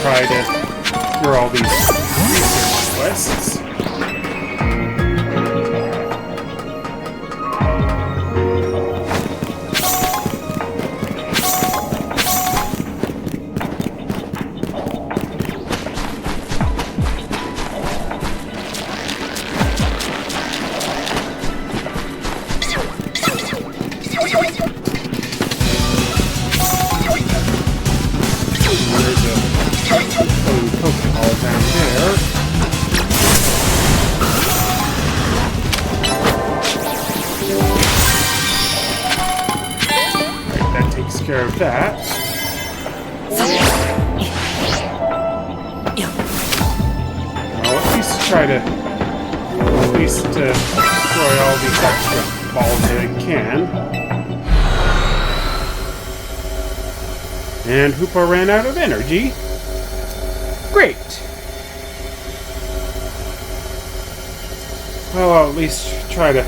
Try to clear all these research quests. Care of that. I'll at least try to destroy all these extra balls that I can. And Hoopa ran out of energy. Great. Well, I'll at least try to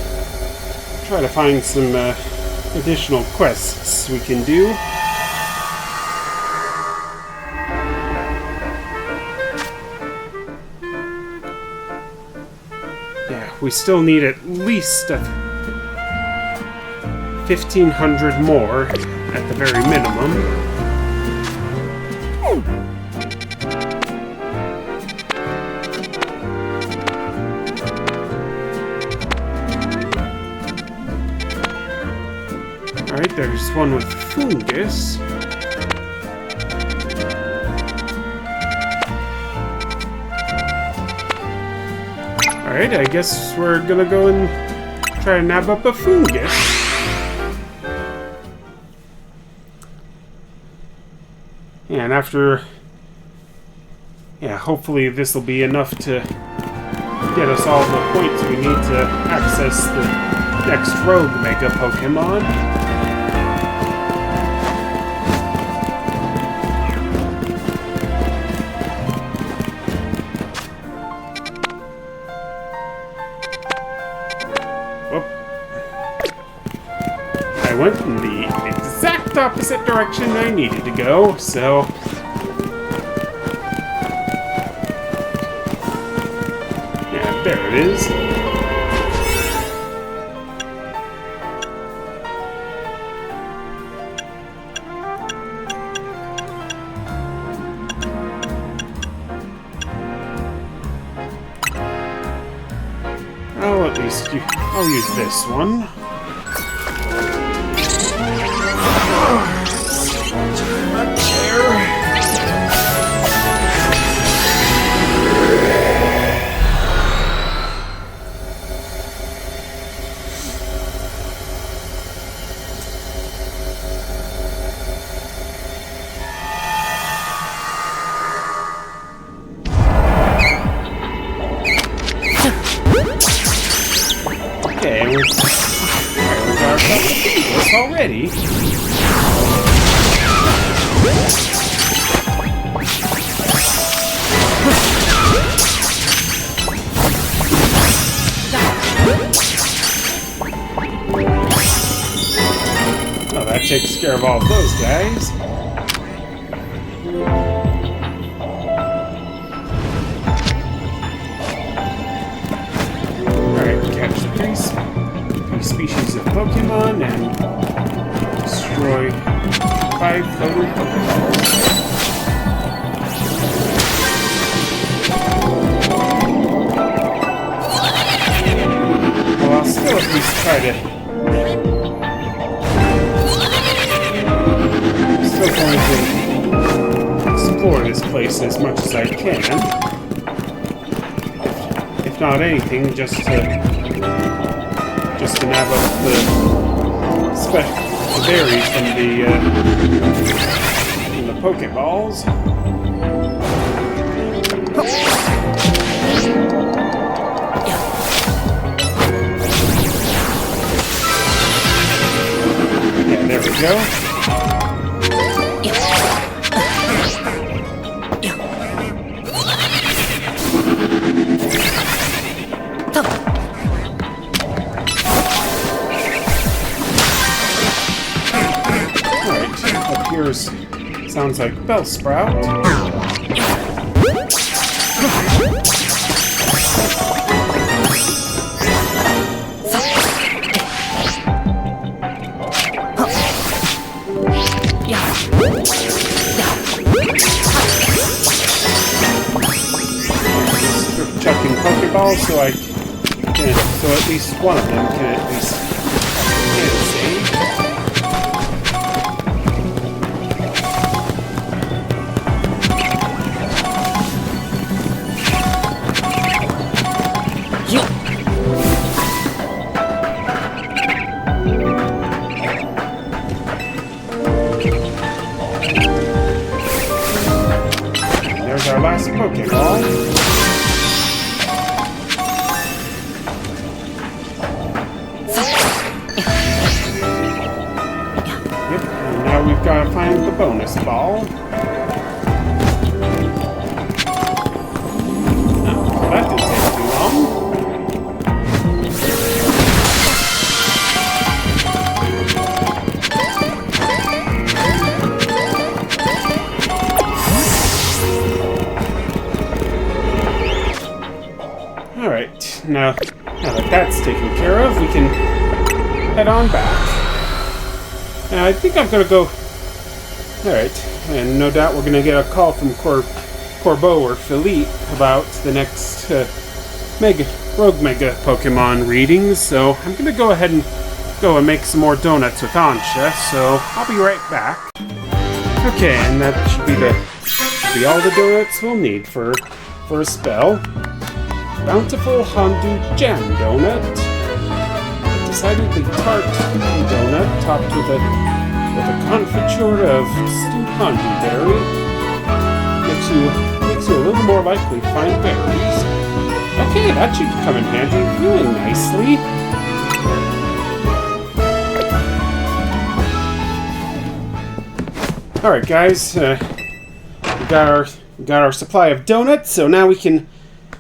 find some additional quests we can do. Yeah, we still need at least 1,500 more at the very minimum. Alright, there's one with fungus. Alright, I guess we're gonna go and try to nab up a fungus. And after... yeah, hopefully this will be enough to get us all the points we need to access the next Rogue Mega Pokemon. I went in the exact opposite direction I needed to go, so... yeah, there it is. Oh, at least I'll use this one. Okay, we got this already. Oh, that takes care of all of those guys. Species of Pokemon and destroy 5 floating Pokeballs. Well, I'll still at least try to... I'm still going to explore this place as much as I can. If not anything, just to nab up the berries from the Pokeballs. yours sounds like Bellsprout. Chucking Pokeballs so so at least one of them can at least save. There's our last Pokeball. We've got to find the bonus ball. Oh, that didn't take too long. Alright, now that that's taken care of, we can head on back. Now, I think I'm going to go... Alright, and no doubt we're going to get a call from Corbeau or Philippe about the next Rogue Mega Pokemon readings, so I'm going to go ahead and make some more donuts with Ansha, so I'll be right back. Okay, and that should be all the donuts we'll need for a spell. Bountiful Hondu Jam Donut. Decidedly tart donut topped with a confiture of stewed honey berry. Makes you a little more likely to find berries. Okay, that should come in handy really nicely. Alright guys, we got our supply of donuts, so now we can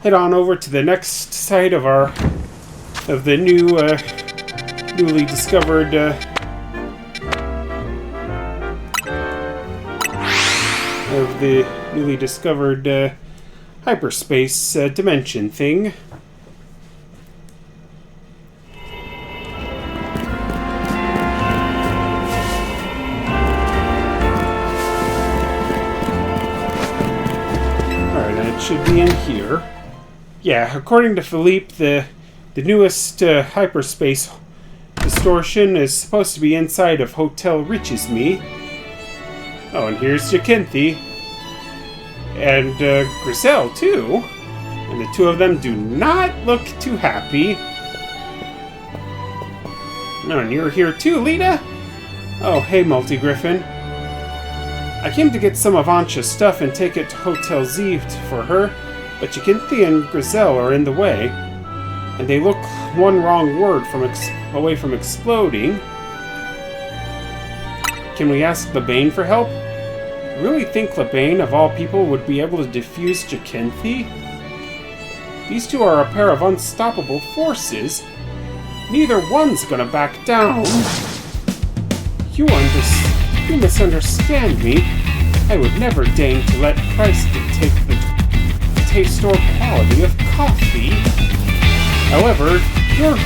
head on over to the next site of the newly discovered hyperspace dimension thing. Alright, and it should be in here. Yeah, according to Philippe, the newest hyperspace distortion is supposed to be inside of Hotel Reaches Me. Oh, and here's Jacinthe. And Griselle, too. And the two of them do not look too happy. Oh, and you're here too, Lita? Oh, hey, Multi-Griffin. I came to get some of Ansha's stuff and take it to Hotel Z for her, but Jacinthe and Griselle are in the way. And they look one wrong word away from exploding. Can we ask Labane for help? You really think Labane, of all people, would be able to defuse Jacinthe? These two are a pair of unstoppable forces. Neither one's gonna back down. You misunderstand me. I would never deign to let price dictate the taste or quality of coffee. However, your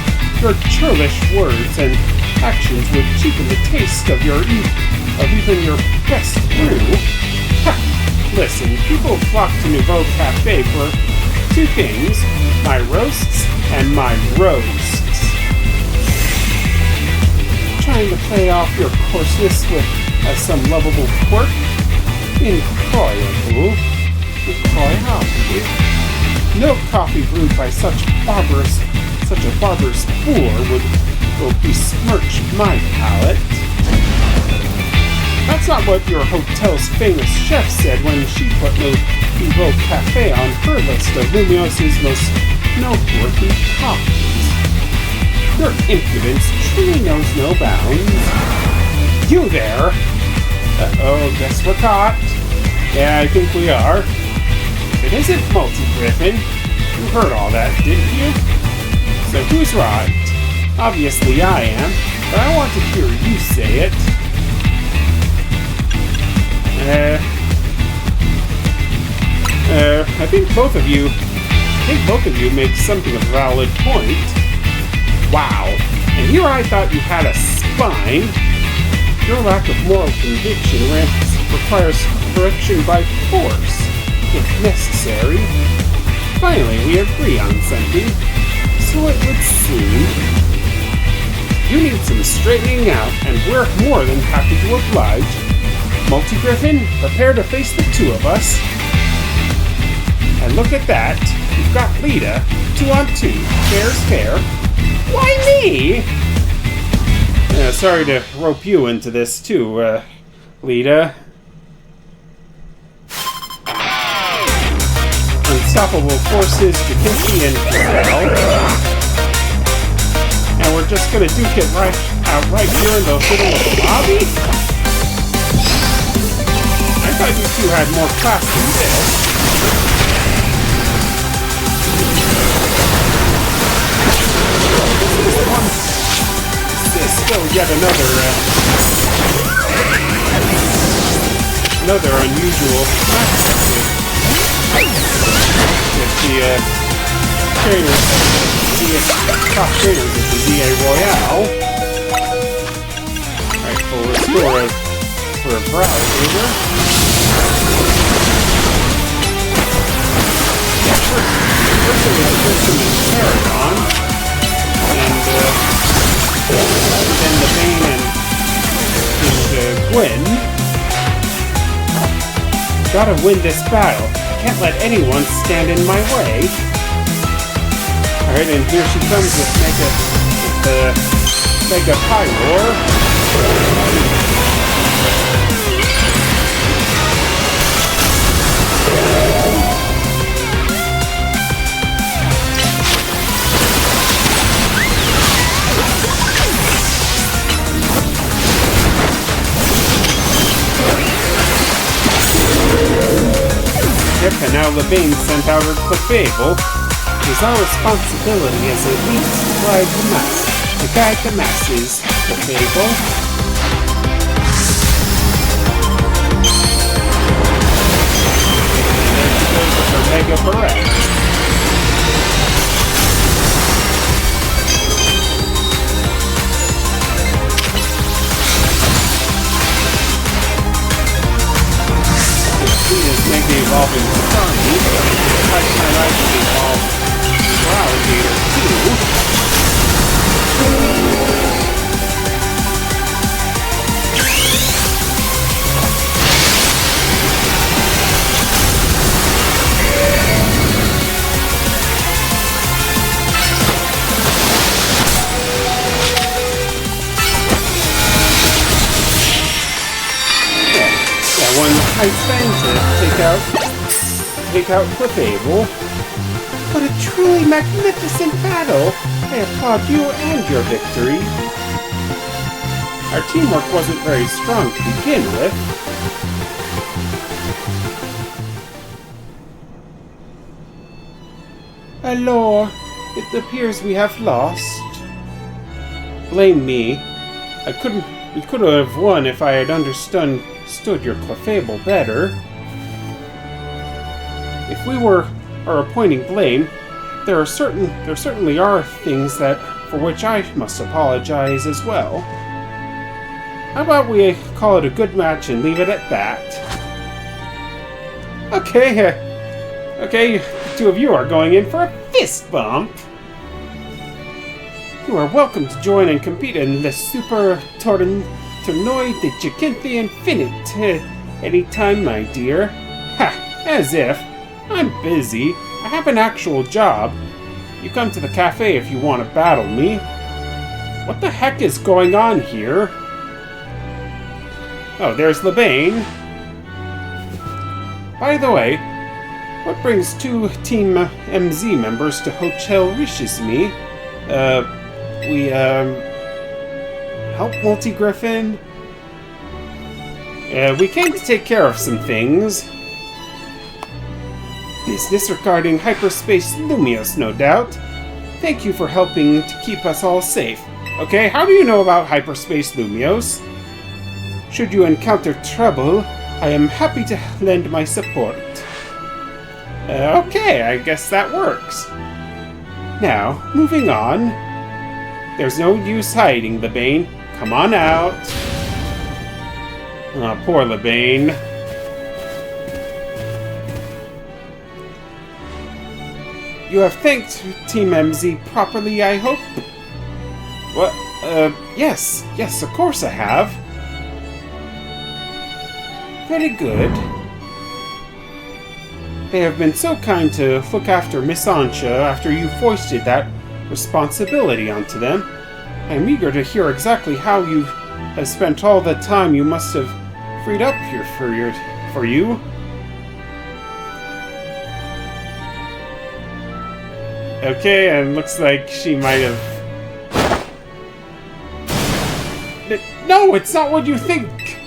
churlish words and actions would cheapen the taste of even your best brew. Ha! Listen, people flock to Nouveau Cafe for two things: my roasts and my roasts. Trying to play off your coarseness as some lovable quirk? Incroyable. No coffee brewed by such a barbarous boor will besmirch my palate. That's not what your hotel's famous chef said when she put Nouveau Cafe on her list of Lumios's most noteworthy coffees. Your impudence truly knows no bounds. You there! Uh-oh, guess we're caught. Yeah, I think we are. It isn't Multi-Griffin. You heard all that, didn't you? So who's right? Obviously I am, but I want to hear you say it. I think both of you make something of a valid point. Wow. And here I thought you had a spine. Your lack of moral conviction requires correction by force, if necessary. Finally, we agree on something. So it would seem you need some straightening out, and we're more than happy to oblige. Multi-Griffin, prepare to face the two of us. And look at that, you've got Lita, 2 on 2, fair's fair. Why me? Sorry to rope you into this too, Lita. Unstoppable forces, Dickincy and Corral. And we're just gonna duke it right here in the middle of the lobby? I thought you two had more class than this. This is still yet another unusual aspect with the trainers, the top trainers of the DA Royale. Alright, full restore for a browser. Yeah, first we have Grissom and Paragon, and then the Bane and Gwen. Gotta win this battle. Can't let anyone stand in my way. Alright, and here she comes with Mega Pyroar. And now Levain sent out her Clefable. It is our responsibility as elites to guide the masses, Clefable. And there she goes with her Mega Barrette. Mega Evolving Starmie, Lifetime I can evolve Alligator too. One I spend to take out Clefable. What a truly magnificent battle! I applaud you and your victory. Our teamwork wasn't very strong to begin with. Allure, it appears we have lost. Blame me. We could have won if I had understood your Clefable better. If we are appointing blame, there certainly are things for which I must apologize as well. How about we call it a good match and leave it at that? Okay, the two of you are going in for a fist bump. You are welcome to join and compete in the Super Tournoi de Gigante Infinite anytime, my dear. Ha! As if. I'm busy. I have an actual job. You come to the cafe if you want to battle me. What the heck is going on here? Oh, there's Levain. By the way, what brings 2 Team MZ members to Hotel Richisme? We help Multi-Griffin? We came to take care of some things. Business regarding Hyperspace Lumios, no doubt. Thank you for helping to keep us all safe. Okay, how do you know about Hyperspace Lumios? Should you encounter trouble, I am happy to lend my support. Okay, I guess that works. Now, moving on. There's no use hiding, Lebane. Come on out. Oh, poor Lebane. You have thanked Team MZ properly, I hope? What? Yes, of course I have. Very good. They have been so kind to look after Miss Ancha after you foisted that responsibility onto them. I am eager to hear exactly how you have spent all the time you must have freed up here for you. Okay, and looks like she might have... No, it's not what you think!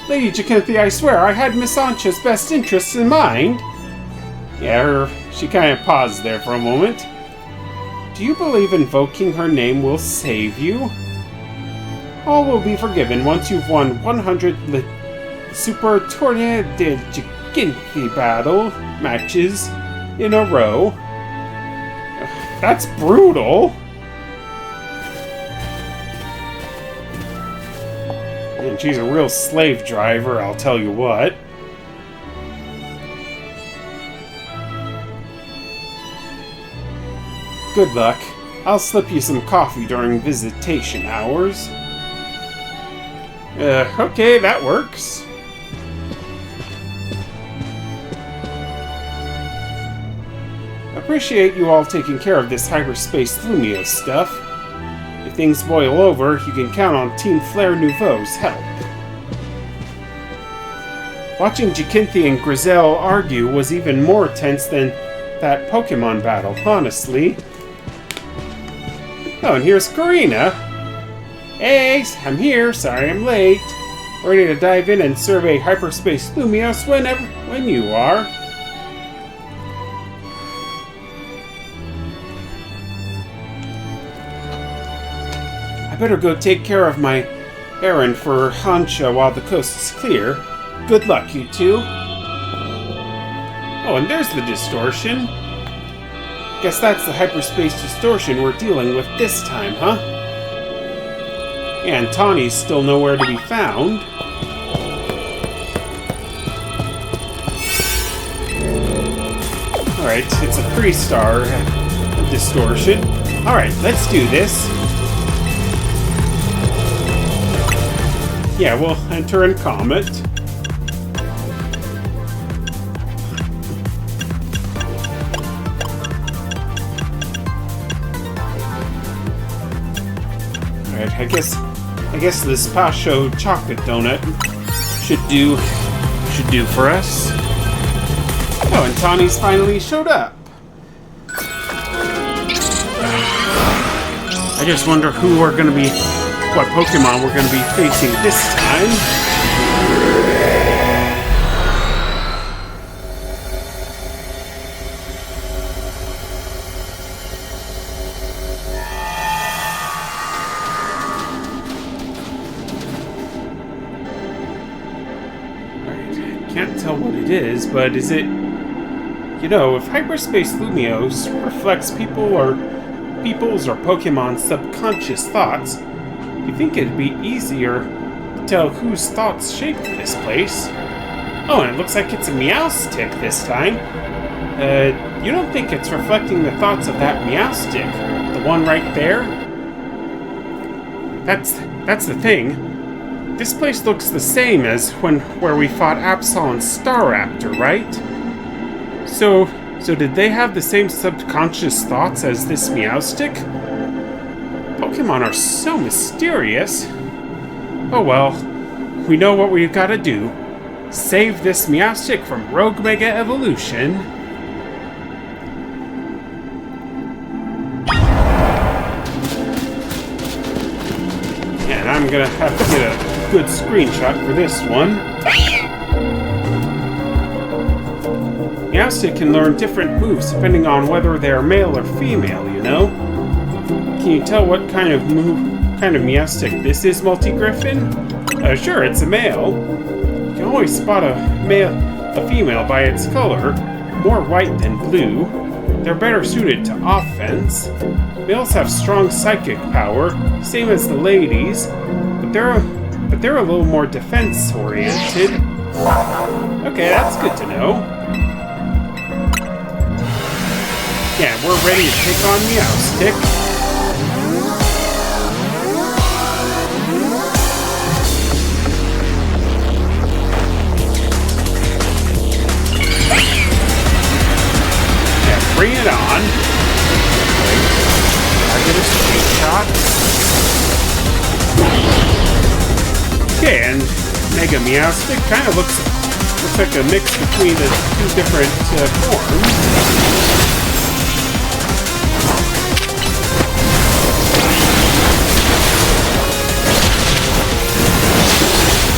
Lady Jacinthe, I swear, I had Miss Ancha's best interests in mind. Yeah, she kind of paused there for a moment. Do you believe invoking her name will save you? All will be forgiven once you've won 100 Super Torneo de Jacinthe battle matches in a row. That's brutal! And she's a real slave driver, I'll tell you what. Good luck. I'll slip you some coffee during visitation hours. Okay, that works. Appreciate you all taking care of this hyperspace Lumio stuff. If things boil over, you can count on Team Flare Nouveau's help. Watching Jacinthe and Grizel argue was even more tense than that Pokemon battle, honestly. Oh, and here's Karina. Hey, I'm here. Sorry I'm late. Ready to dive in and survey Hyperspace Lumios when you are. I better go take care of my errand for Hansha while the coast is clear. Good luck, you two. Oh, and there's the distortion. Guess that's the hyperspace distortion we're dealing with this time, huh? And Tawny's still nowhere to be found. Alright, it's a 3-star distortion. Alright, let's do this. Yeah, we'll enter in Comet. Alright, I guess this Pascho chocolate donut should do for us. Oh, and Tawny's finally showed up. I just wonder who we're gonna be, what Pokemon we're gonna be facing this time. Can't tell what it is, but is it... You know, if Hyperspace Lumios reflects people's or Pokemon's subconscious thoughts, you think it'd be easier to tell whose thoughts shaped this place. Oh, and it looks like it's a Meowstic this time. You don't think it's reflecting the thoughts of that Meowstic? The one right there? That's the thing. This place looks the same as where we fought Absol and Staraptor, right? So did they have the same subconscious thoughts as this Meowstic? Pokemon are so mysterious. Oh well, we know what we've got to do. Save this Meowstic from Rogue Mega Evolution. And I'm gonna have to get a good screenshot for this one. Meowstic can learn different moves depending on whether they're male or female, you know? Can you tell what kind of Meowstic this is, Multi-Griffin? Sure, it's a male. You can always spot a female by its color, more white than blue. They're better suited to offense. Males have strong psychic power, same as the ladies, but they're a little more defense-oriented. Okay, that's good to know. Yeah, we're ready to take on Meowstic. Bring it on. Wait. I get a straight shot. Okay, and Mega Meowstic kind of looks like a mix between the two different forms.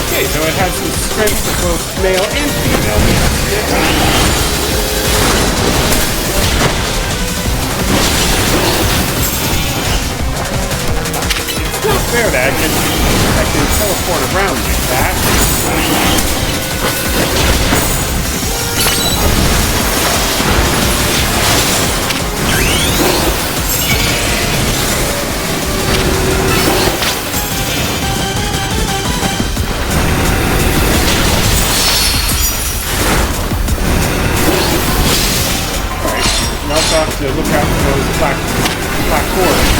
Okay, so it has the strengths of both male and female Meowstic. Fair that I can teleport around like that. Alright, you also have to look out for those black orbs.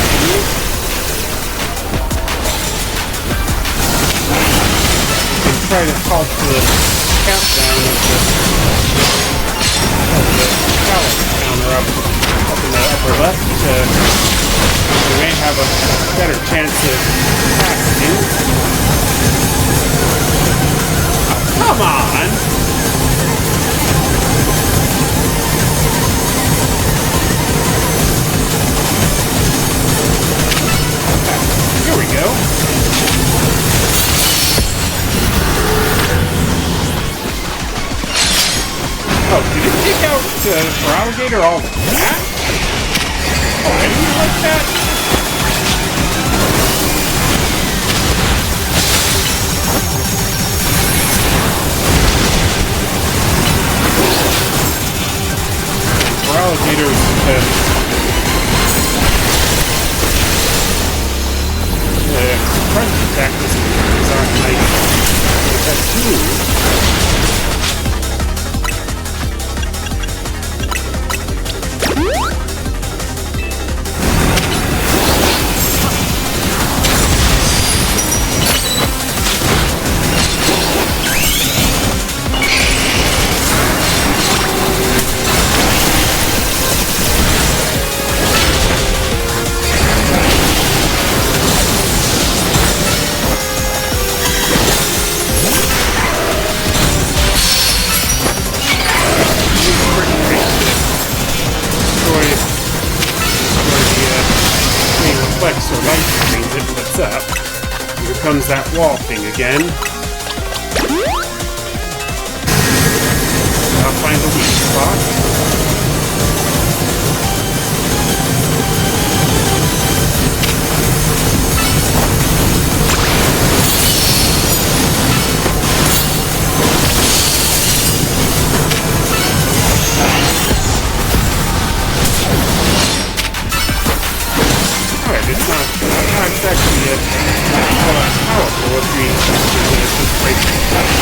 Try to halt the countdown of the pallet counter up in the upper left. We may have a better chance of passing. Oh, come on! Here we go. Oh, did it take out for alligator all that? Oh, I didn't like that. For alligators, the crunch attack is aren't like the best move. Up. Here comes that wall thing again. I'll find the weak spot. Alright, it's not exactly all that powerful if we just break level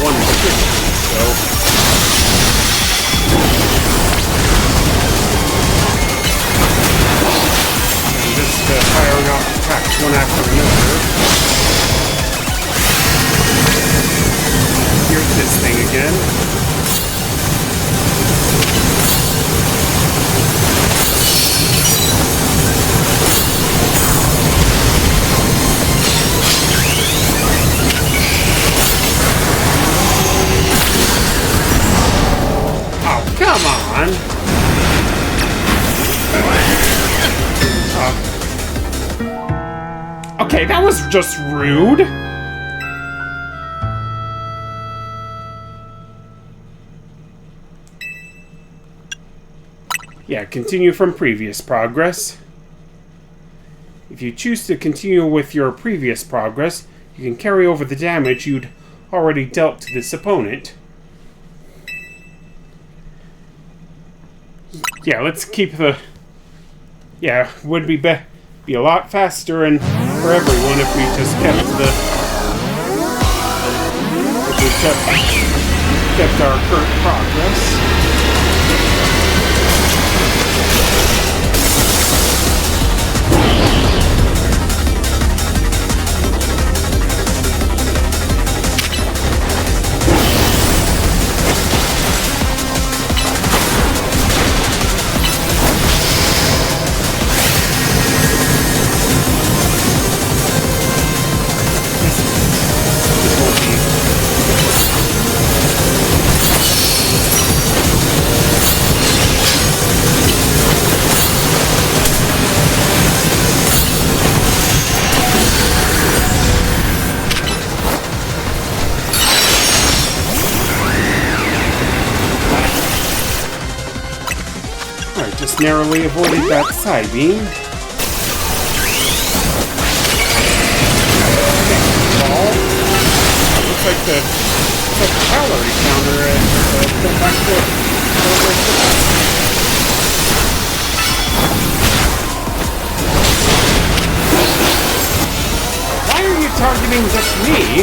1 so just Okay, that was just rude. Yeah, continue from previous progress. If you choose to continue with your previous progress, you can carry over the damage you'd already dealt to this opponent. Yeah, let's keep the... Yeah, would be a lot faster and for everyone if we just kept the... If we kept our current progress. Just narrowly avoided that side beam. Looks like the calorie counter went back to Why are you targeting just me?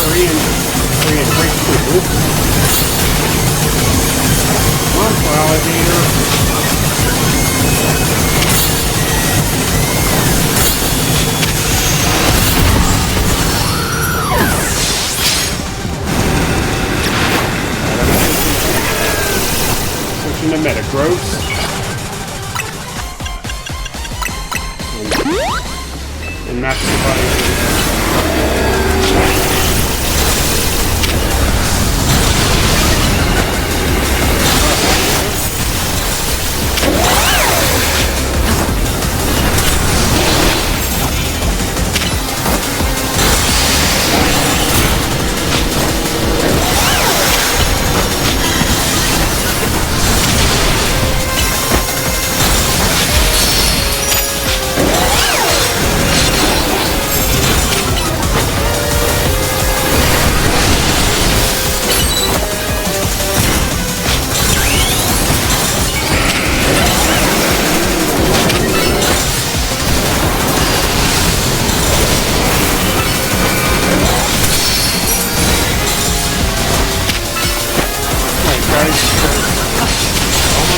Hurry and break through. Come on, alligator. Switching to Metagross. And that's the button.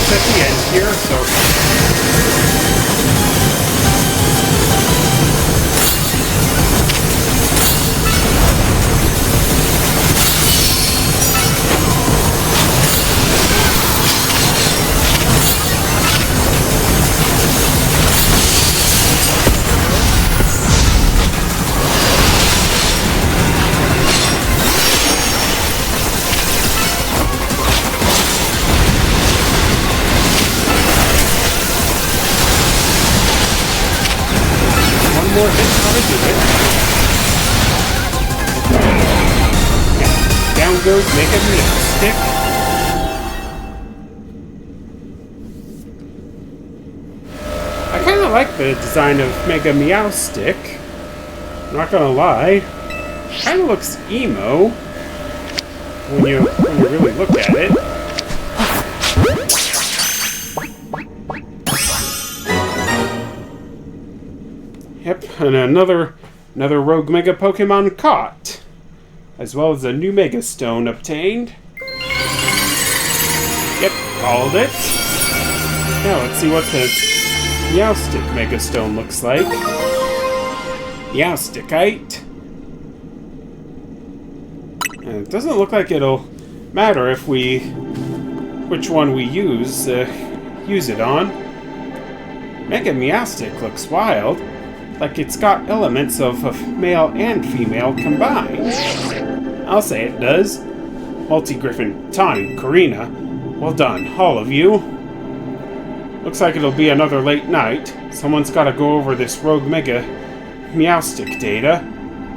At the end here, so more hit, how to do it. Yeah. Down goes Mega Meowstic. I kind of like the design of Mega Meowstic. Not gonna lie. Kind of looks emo when you really look at it. Yep, and another rogue Mega Pokemon caught, as well as a new Mega Stone obtained. Yep, called it. Now let's see what the Meowstic Megastone looks like. Meowsticite. And it doesn't look like it'll matter if which one we use it on. Mega Meowstic looks wild, like it's got elements of male and female combined. I'll say it does. Multi-Griffin, Tawny, Karina, well done, all of you. Looks like it'll be another late night. Someone's got to go over this Rogue Mega Meowstic data.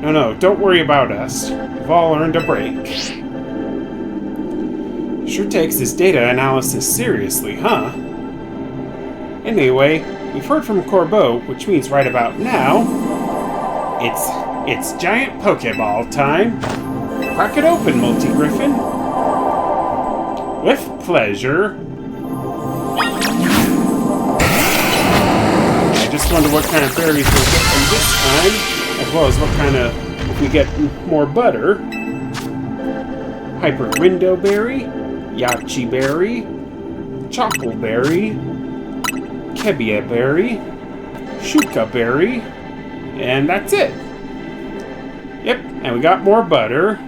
No, don't worry about us. We've all earned a break. Sure takes this data analysis seriously, huh? Anyway, we've heard from Corbeau, which means right about now, it's giant Pokeball time. Crack it open, Multi-Griffin. With pleasure. I just wonder what kind of berries we'll get from this time, as well as what kind of, if we get more butter. Hyper Window Berry, Yachi Berry, Chocolate Berry, Kebia Berry, Shuka Berry, and that's it. Yep, and we got more butter.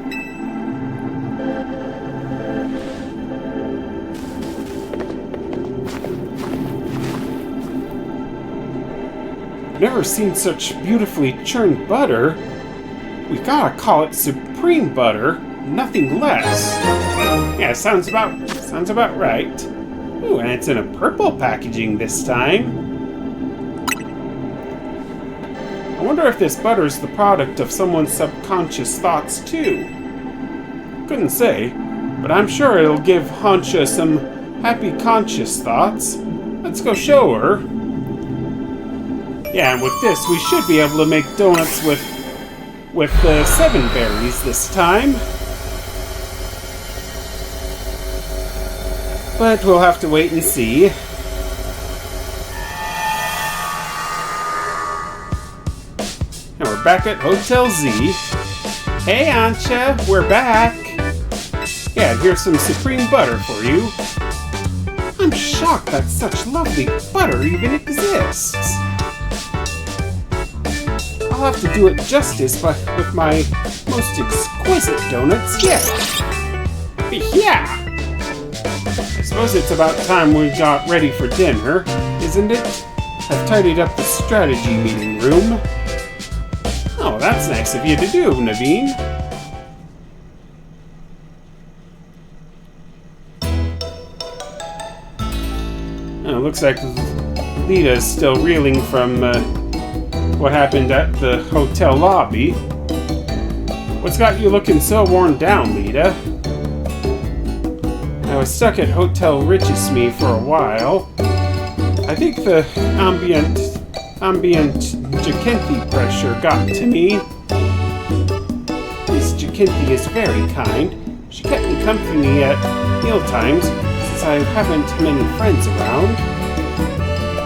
Never seen such beautifully churned butter. We gotta call it supreme butter, nothing less. Yeah, sounds about right. Ooh, and it's in a purple packaging this time. I wonder if this butter's the product of someone's subconscious thoughts too. Couldn't say, but I'm sure it'll give Hansha some happy conscious thoughts. Let's go show her. Yeah, and with this, we should be able to make donuts with 7 berries this time. But we'll have to wait and see. And we're back at Hotel Z. Hey, Ansha, we're back. Yeah, and here's some supreme butter for you. I'm shocked that such lovely butter even exists. I'll have to do it justice with my most exquisite donuts yet. Yeah! I suppose it's about time we got ready for dinner, isn't it? I've tidied up the strategy meeting room. Oh, that's nice of you to do, Naveen. Oh, looks like Lita's still reeling from what happened at the hotel lobby. What's got you looking so worn down, Lita? I was stuck at Hotel Richisme for a while. I think the ambient Jacinthi pressure got to me. Miss Jacinthi is very kind. She kept me company at mealtimes since I haven't many friends around.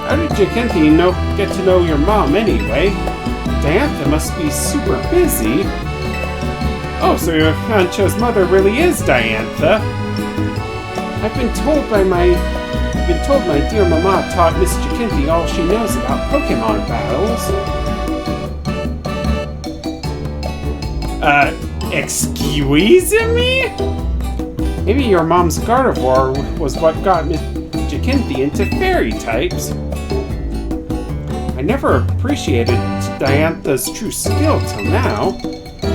How did Jacinthi get to know your mom anyway? Diantha must be super busy. Oh, so your Ancha's mother really is Diantha. I've been told my dear mama taught Miss Jacinthi all she knows about Pokemon battles. Excuse me? Maybe your mom's Gardevoir was what got Miss Jacinthi into fairy types. I never appreciated Diantha's true skill till now.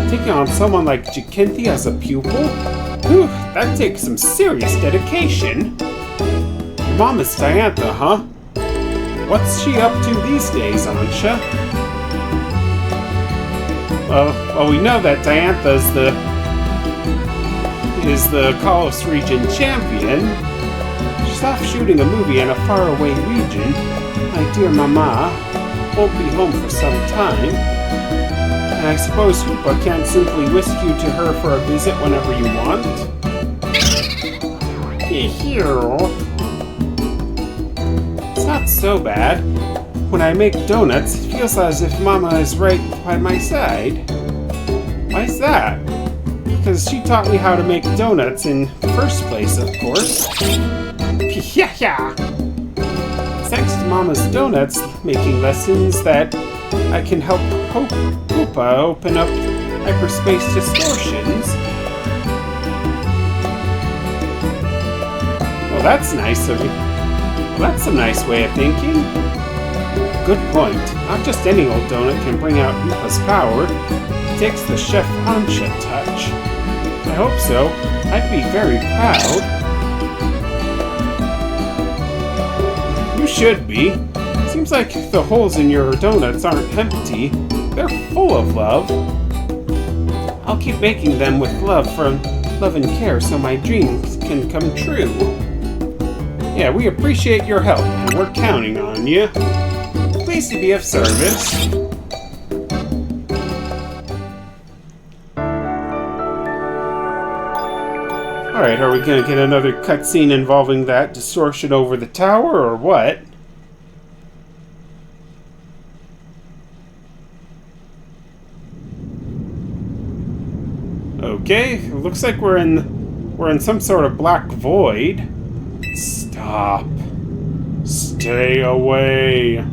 Taking on someone like Jacinthi as a pupil? Whew, that takes some serious dedication. Your mom is Diantha, huh? What's she up to these days, Ansha? Well, we know that Diantha is the Kalos region champion. She's off shooting a movie in a faraway region. My dear mama won't be home for some time. And I suppose Hoopa can't simply whisk you to her for a visit whenever you want. Here. It's not so bad. When I make donuts, it feels as if Mama is right by my side. Why is that? Because she taught me how to make donuts in the first place, of course. Yeah. Thanks to Mama's Donuts making lessons that I can help Koopa open up hyperspace distortions. Well, that's nice of you. Well, that's a nice way of thinking. Good point. Not just any old donut can bring out Koopa's power. It takes the Chef Ansha touch. I hope so. I'd be very proud. You should be. Seems like the holes in your donuts aren't empty. They're full of love. I'll keep making them with love and care so my dreams can come true. Yeah, we appreciate your help, and we're counting on you. Pleased to be of service. Alright, are we gonna get another cutscene involving that distortion over the tower, or what? Okay, it looks like we're in some sort of black void. Stop. Stay away.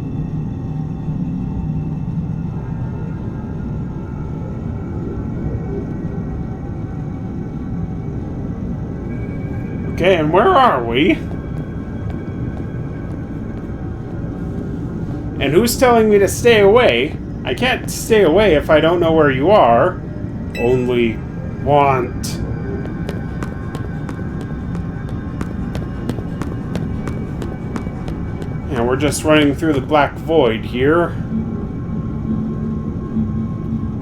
Okay, and where are we? And who's telling me to stay away? I can't stay away if I don't know where you are. Only want. And we're just running through the black void here.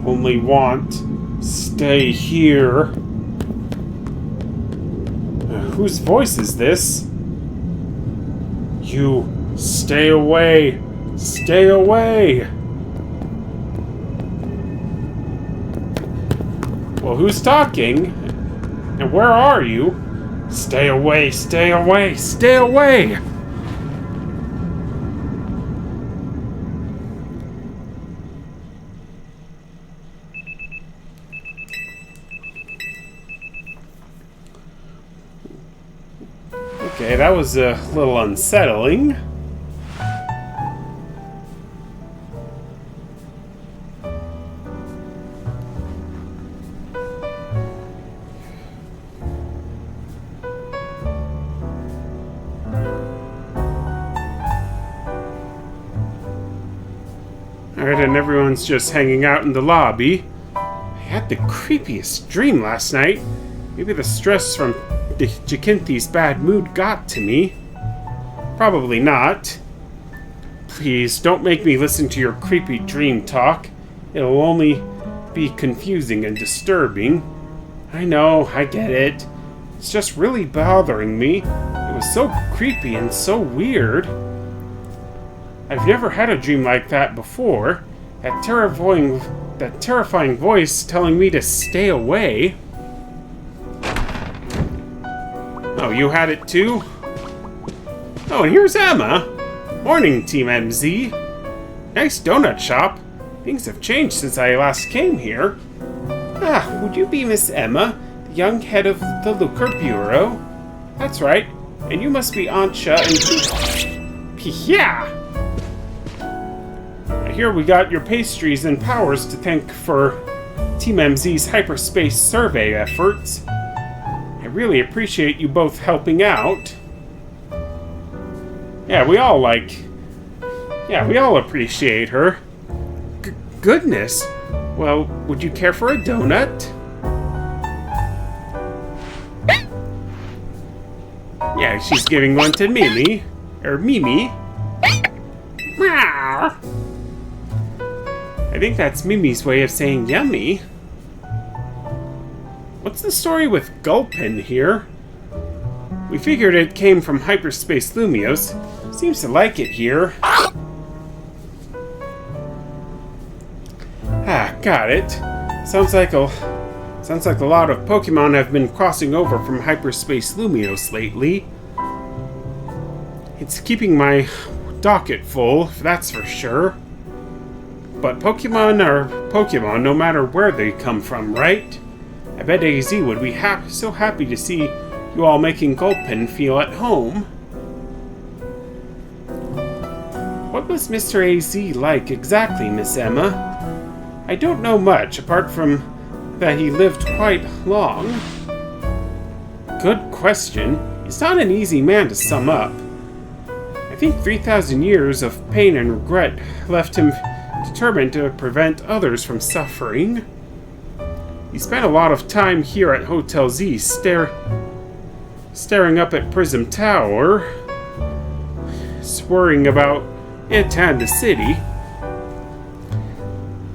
Only want. Stay here. Whose voice is this? You stay away. Stay away. Well, who's talking? And where are you? Stay away, stay away, stay away! Okay, that was a little unsettling. Alright, and everyone's just hanging out in the lobby. I had the creepiest dream last night. Maybe the stress from Jacinthi's bad mood got to me. Probably not. Please, don't make me listen to your creepy dream talk. It'll only be confusing and disturbing. I know, I get it. It's just really bothering me. It was so creepy and so weird. I've never had a dream like that before. That terrifying voice telling me to stay away. Oh, you had it too? Oh, and here's Emma. Morning, Team MZ. Nice donut shop. Things have changed since I last came here. Ah, would you be Miss Emma, the young head of the Lucre Bureau? That's right. And you must be Ansha and... Yeah! Here we got your pastries and powers to thank for Team MZ's hyperspace survey efforts. I really appreciate you both helping out. Yeah, we all appreciate her. Goodness. Well, would you care for a donut? Yeah, she's giving one to Mimi. Or Mimi. Meow. I think that's Mimi's way of saying yummy. What's the story with Gulpin here? We figured it came from Hyperspace Lumios. Seems to like it here. Ah, got it. Sounds like a lot of Pokemon have been crossing over from Hyperspace Lumios lately. It's keeping my docket full, that's for sure. But Pokemon are Pokemon no matter where they come from, right? I bet AZ would be so happy to see you all making Gulpin feel at home. What was Mr. AZ like exactly, Miss Emma? I don't know much, apart from that he lived quite long. Good question. He's not an easy man to sum up. I think 3,000 years of pain and regret left him determined to prevent others from suffering. He spent a lot of time here at Hotel Z staring up at Prism Tower, worrying about it and the city.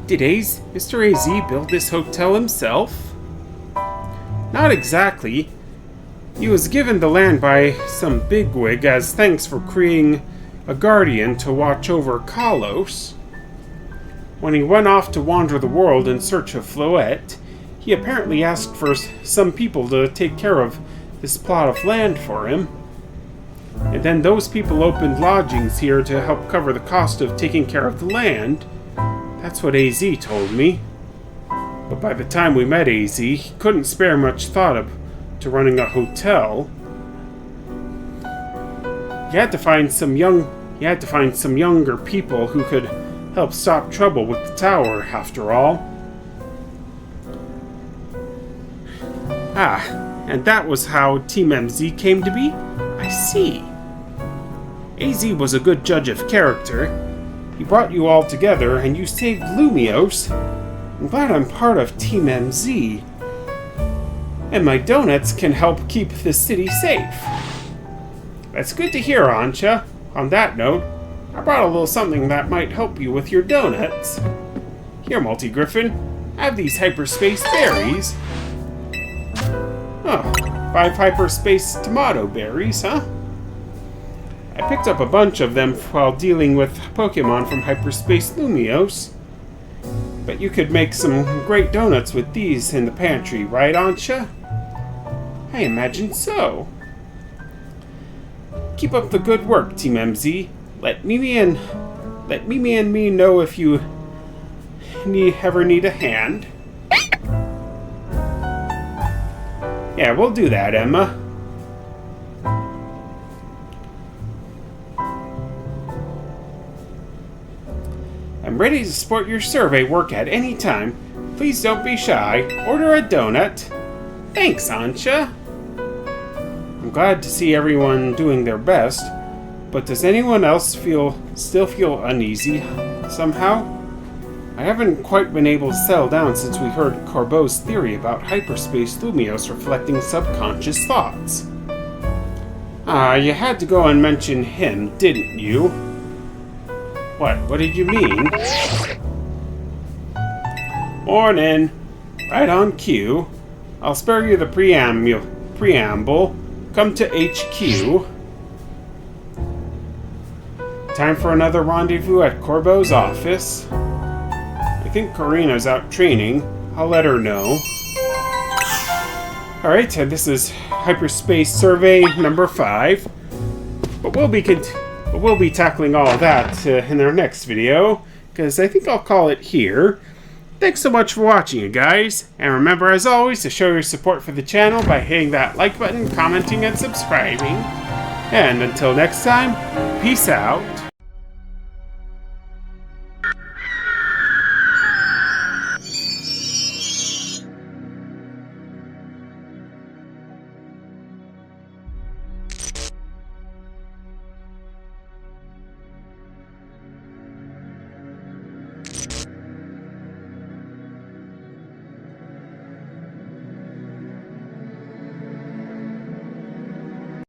Did Mr. AZ build this hotel himself? Not exactly. He was given the land by some bigwig as thanks for creating a guardian to watch over Kalos. When he went off to wander the world in search of Floette, he apparently asked for some people to take care of this plot of land for him. And then those people opened lodgings here to help cover the cost of taking care of the land. That's what AZ told me. But by the time we met AZ, he couldn't spare much thought to running a hotel. He had to find some younger people who could help stop trouble with the tower, after all. Ah, and that was how Team MZ came to be? I see. AZ was a good judge of character. He brought you all together, and you saved Lumios. I'm glad I'm part of Team MZ. And my donuts can help keep the city safe. That's good to hear, Ancha. On that note, I brought a little something that might help you with your donuts. Here, Multi-Griffin, have these hyperspace berries. Oh, 5 hyperspace tomato berries, huh? I picked up a bunch of them while dealing with Pokemon from Hyperspace Lumios. But you could make some great donuts with these in the pantry, right, Ancha? I imagine so. Keep up the good work, Team MZ. Let Mimi and me know if you ever need a hand. Yeah, we'll do that, Emma. I'm ready to support your survey work at any time. Please don't be shy. Order a donut. Thanks, Ancha. I'm glad to see everyone doing their best, but does anyone else still feel uneasy somehow? I haven't quite been able to settle down since we heard Corbeau's theory about hyperspace Lumios reflecting subconscious thoughts. You had to go and mention him, didn't you? What did you mean? Morning. Right on cue. I'll spare you the preamble. Come to HQ. Time for another rendezvous at Corbeau's office. I think Karina's out training. I'll let her know. Alright, this is Hyperspace Survey number 5. But we'll be tackling all of that in our next video, because I think I'll call it here. Thanks so much for watching, you guys. And remember, as always, to show your support for the channel by hitting that like button, commenting, and subscribing. And until next time, peace out.